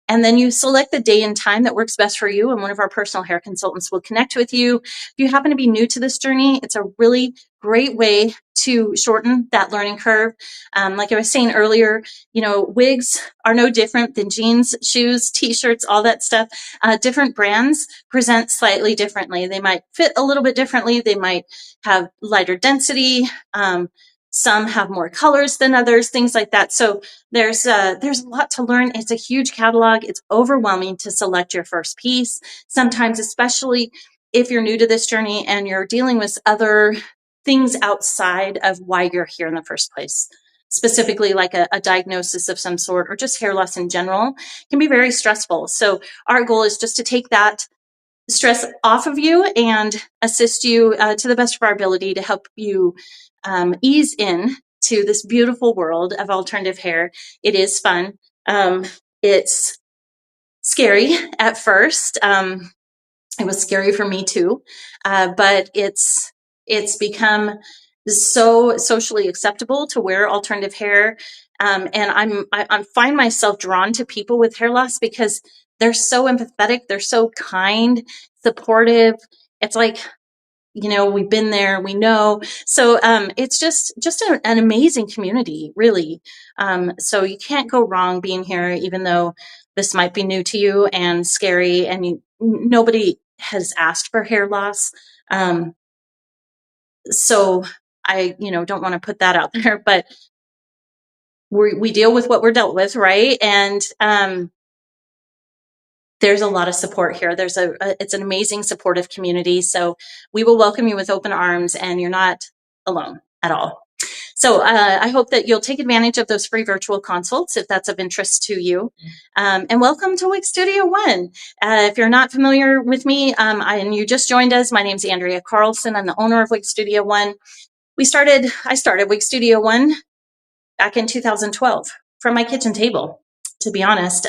And then you select the day and time that works best for you, and one of our personal hair consultants will connect with you. If you happen to be new to this journey, it's a really great way to shorten that learning curve. Like I was saying earlier, wigs are no different than jeans, shoes, t-shirts, all that stuff. Different brands present slightly differently. They might fit a little bit differently. They might have lighter density. Some have more colors than others, things like that. So there's a lot to learn. It's a huge catalog. It's overwhelming to select your first piece. Sometimes, especially if you're new to this journey and you're dealing with other things outside of why you're here in the first place, specifically like a diagnosis of some sort or just hair loss in general, can be very stressful. So our goal is just to take that stress off of you and assist you to the best of our ability to help you ease in to this beautiful world of alternative hair. It is fun. It's scary at first. It was scary for me too, but it's become so socially acceptable to wear alternative hair, and I find myself drawn to people with hair loss because they're so empathetic, they're so kind, supportive. It's like, we've been there, we know. So it's just an amazing community, really. So you can't go wrong being here, even though this might be new to you and scary, and nobody has asked for hair loss. So I, don't want to put that out there, but we deal with what we're dealt with, right? And there's a lot of support here. It's an amazing supportive community. So we will welcome you with open arms, and you're not alone at all. So I hope that you'll take advantage of those free virtual consults if that's of interest to you. And welcome to Wig Studio One. If you're not familiar with me and you just joined us, my name's Andrea Carlson. I'm the owner of Wig Studio One. I started Wig Studio One back in 2012 from my kitchen table, to be honest.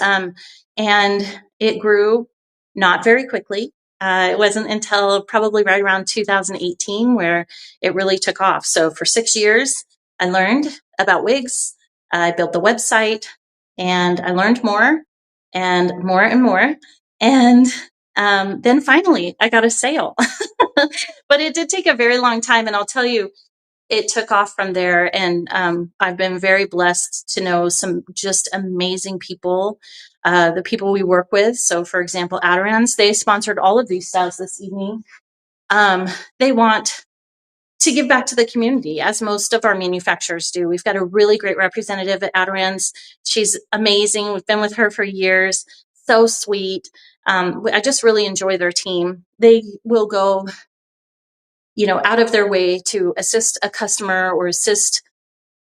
And it grew not very quickly. It wasn't until probably right around 2018 where it really took off. So for 6 years, I learned about wigs. I built the website, and I learned more and more and more. And then finally, I got a sale. But it did take a very long time. And I'll tell you, it took off from there. And I've been very blessed to know some just amazing people, the people we work with. So for example, Aderans, they sponsored all of these styles this evening. They want to give back to the community, as most of our manufacturers do. We've got a really great representative at Aderans. She's amazing. We've been with her for years. So sweet. I just really enjoy their team. They will go, out of their way to assist a customer or assist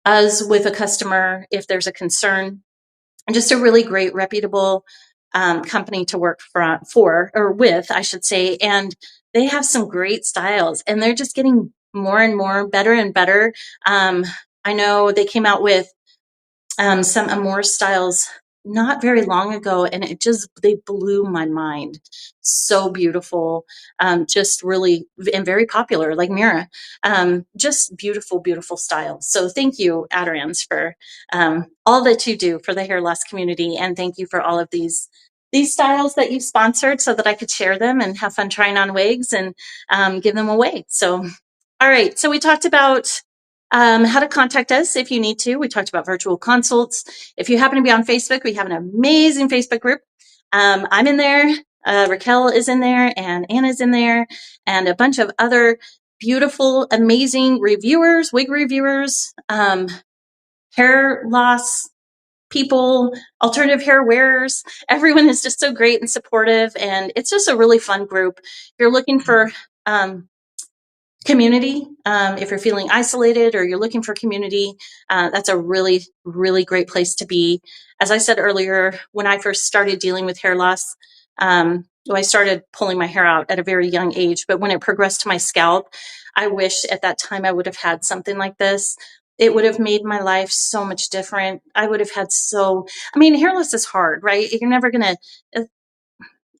us with a customer if there's a concern. And just a really great, reputable company to work for or with, I should say. And they have some great styles, and they're just getting more and more better and better. I know they came out with some Amore styles not very long ago, and they blew my mind. So beautiful, just really, and very popular, like Mira. Just beautiful, beautiful styles. So thank you, Aderans, for all that you do for the hair loss community, and thank you for all of these styles that you sponsored so that I could share them and have fun trying on wigs and give them away. So, all right. So we talked about how to contact us if you need to. We talked about virtual consults. If you happen to be on Facebook, we have an amazing Facebook group. I'm in there. Raquel is in there, and Anna's in there, and a bunch of other beautiful, amazing reviewers, wig reviewers, hair loss people, alternative hair wearers. Everyone is just so great and supportive, and it's just a really fun group. If you're looking for community, if you're feeling isolated or you're looking for community, that's a really, really great place to be. As I said earlier, when I first started dealing with hair loss, I started pulling my hair out at a very young age, but when it progressed to my scalp, I wish at that time I would have had something like this. It would have made my life so much different. I would have had hair loss is hard, right? You're never going to,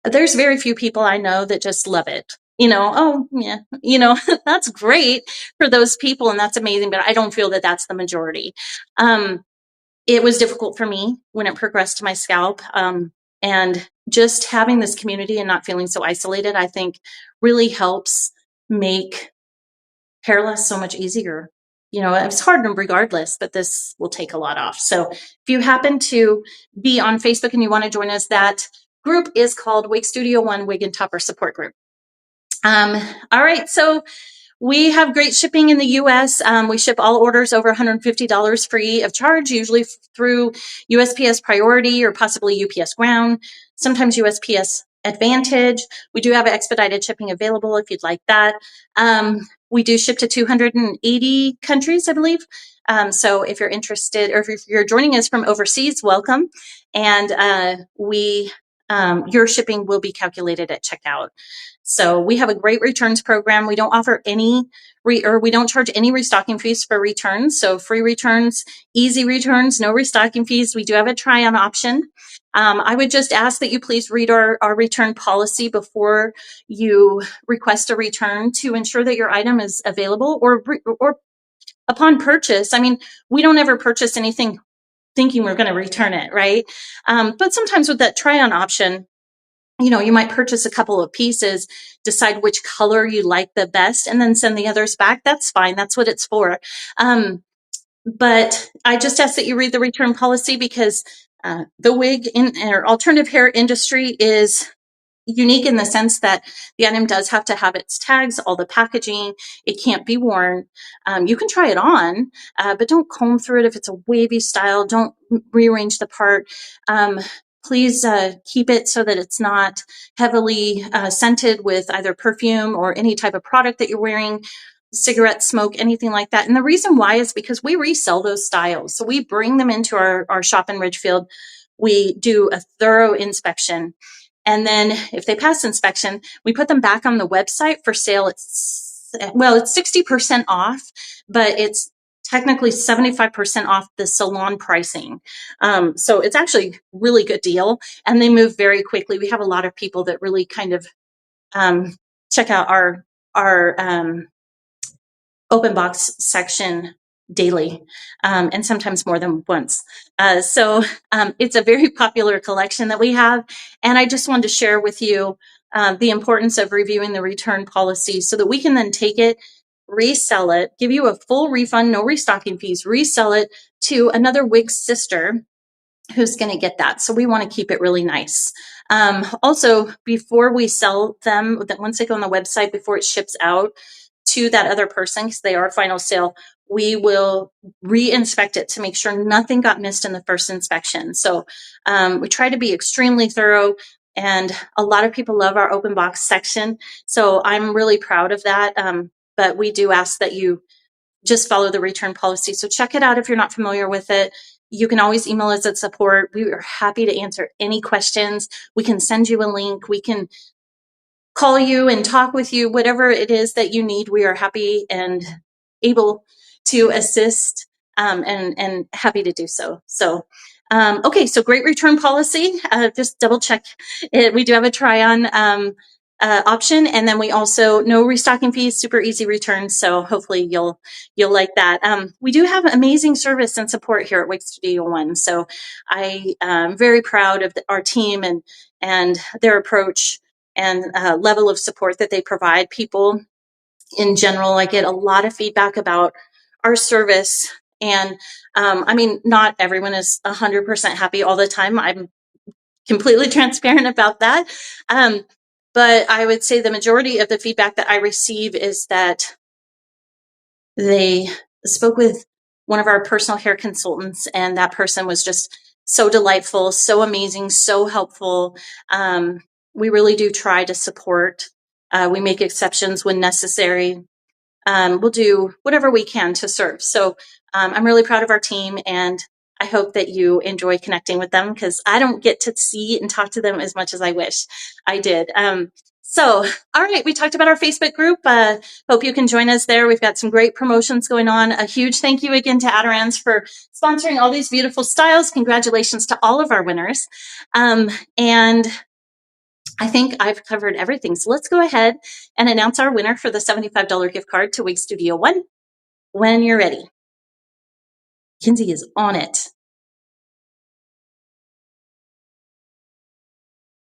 there's very few people I know that just love it. Oh yeah, that's great for those people, and that's amazing, but I don't feel that that's the majority. It was difficult for me when it progressed to my scalp. And just having this community and not feeling so isolated, I think really helps make hair loss so much easier. It's hard regardless, but this will take a lot off. So if you happen to be on Facebook and you want to join us, that group is called Wig Studio 1 Wig and Topper Support Group. All right, so we have great shipping in the U.S. We ship all orders over $150 free of charge, usually through USPS Priority or possibly UPS Ground, sometimes USPS Advantage. We do have expedited shipping available if you'd like that. We do ship to 280 countries, I believe. So if you're interested, or if you're joining us from overseas, welcome. And your shipping will be calculated at checkout. So we have a great returns program. We don't offer we don't charge any restocking fees for returns. So free returns, easy returns, no restocking fees. We do have a try-on option. I would just ask that you please read our return policy before you request a return to ensure that your item is available or upon purchase. We don't ever purchase anything thinking we're going to return it, right? But sometimes with that try-on option, you might purchase a couple of pieces, decide which color you like the best, and then send the others back. That's fine. That's what it's for. But I just ask that you read the return policy because the wig or alternative hair industry is unique in the sense that the item does have to have its tags, all the packaging. It can't be worn. You can try it on, but don't comb through it if it's a wavy style. Don't rearrange the part. Please keep it so that it's not heavily scented with either perfume or any type of product that you're wearing, cigarette smoke, anything like that. And the reason why is because we resell those styles. So we bring them into our shop in Ridgefield. We do a thorough inspection. And then if they pass inspection, we put them back on the website for sale. It's 60% off, but it's technically 75% off the salon pricing. So it's actually really good deal, and they move very quickly. We have a lot of people that really kind of check out our open box section daily, and sometimes more than once. So it's a very popular collection that we have. And I just wanted to share with you the importance of reviewing the return policy so that we can then take it, resell it, give you a full refund, no restocking fees, resell it to another wig sister who's going to get that. So we want to keep it really nice. Also, before we sell them, that once they go on the website, before it ships out to that other person, because they are final sale, we will re-inspect it to make sure nothing got missed in the first inspection. So we try to be extremely thorough. And a lot of people love our open box section. So I'm really proud of that. But we do ask that you just follow the return policy. So check it out if you're not familiar with it. You can always email us at support. We are happy to answer any questions. We can send you a link. We can call you and talk with you, whatever it is that you need. We are happy and able to assist, and happy to do so. So, okay, so great return policy. Just double check it. We do have a try on option, and then we also no restocking fees, super easy returns. So hopefully you'll like that. We do have amazing service and support here at Wig Studio One. So I am very proud of our team and their approach and level of support that they provide people in general. I get a lot of feedback about our service, and I mean, not everyone is 100% happy all the time. I'm completely transparent about that. But I would say the majority of the feedback that I receive is that they spoke with one of our personal hair consultants, and that person was just so delightful, so amazing, so helpful. We really do try to support. We make exceptions when necessary. We'll do whatever we can to serve. So I'm really proud of our team, and I hope that you enjoy connecting with them, because I don't get to see and talk to them as much as I wish I did. So, all right, we talked about our Facebook group. Hope you can join us there. We've got some great promotions going on. A huge thank you again to Aderans for sponsoring all these beautiful styles. Congratulations to all of our winners. And I think I've covered everything. So let's go ahead and announce our winner for the $75 gift card to Wig Studio One when you're ready. Kinsey is on it.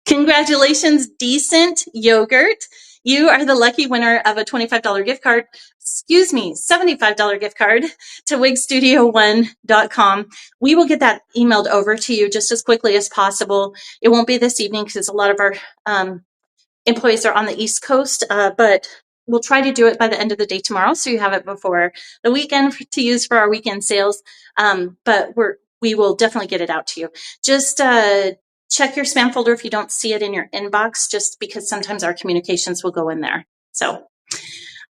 Congratulations, Decent Yogurt. You are the lucky winner of a $25 gift card, $75 gift card to wigstudio1.com. We will get that emailed over to you just as quickly as possible. It won't be this evening because a lot of our employees are on the East Coast, but we'll try to do it by the end of the day tomorrow, so you have it before the weekend to use for our weekend sales. But we will definitely get it out to you. Just check your spam folder if you don't see it in your inbox, just because sometimes our communications will go in there. So,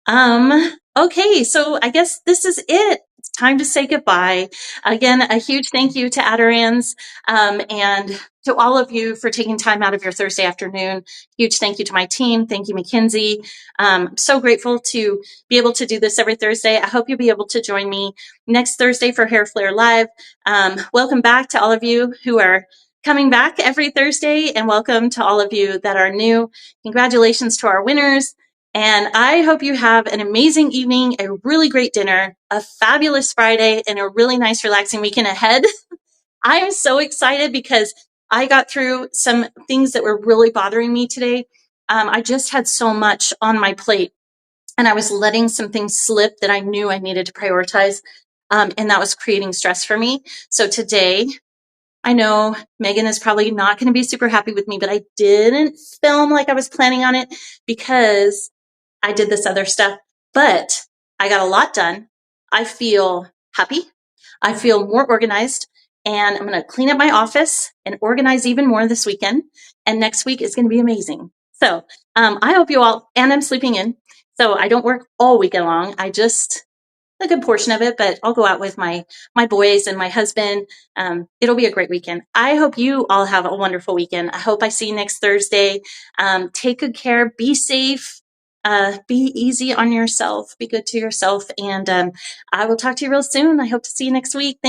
okay, so I guess this is it. It's time to say goodbye. Again, a huge thank you to Aderans, and to all of you for taking time out of your Thursday afternoon. Huge thank you to my team. Thank you, Mackenzie. I'm so grateful to be able to do this every Thursday. I hope you'll be able to join me next Thursday for Hair Flair Live. Welcome back to all of you who are coming back every Thursday, and welcome to all of you that are new. Congratulations to our winners. And I hope you have an amazing evening, a really great dinner, a fabulous Friday, and a really nice, relaxing weekend ahead. I'm so excited because I got through some things that were really bothering me today. I just had so much on my plate, and I was letting some things slip that I knew I needed to prioritize, and that was creating stress for me. So today, I know Megan is probably not going to be super happy with me, but I didn't film like I was planning on it because I did this other stuff, but I got a lot done. I feel happy. I feel more organized, and I'm going to clean up my office and organize even more this weekend. And next week is going to be amazing. So I hope you all, and I'm sleeping in, so I don't work all weekend long. I just a good portion of it, but I'll go out with my boys and my husband. It'll be a great weekend. I hope you all have a wonderful weekend. I hope I see you next Thursday. Take good care. Be safe. Be easy on yourself. Be good to yourself. And I will talk to you real soon. I hope to see you next week. Thank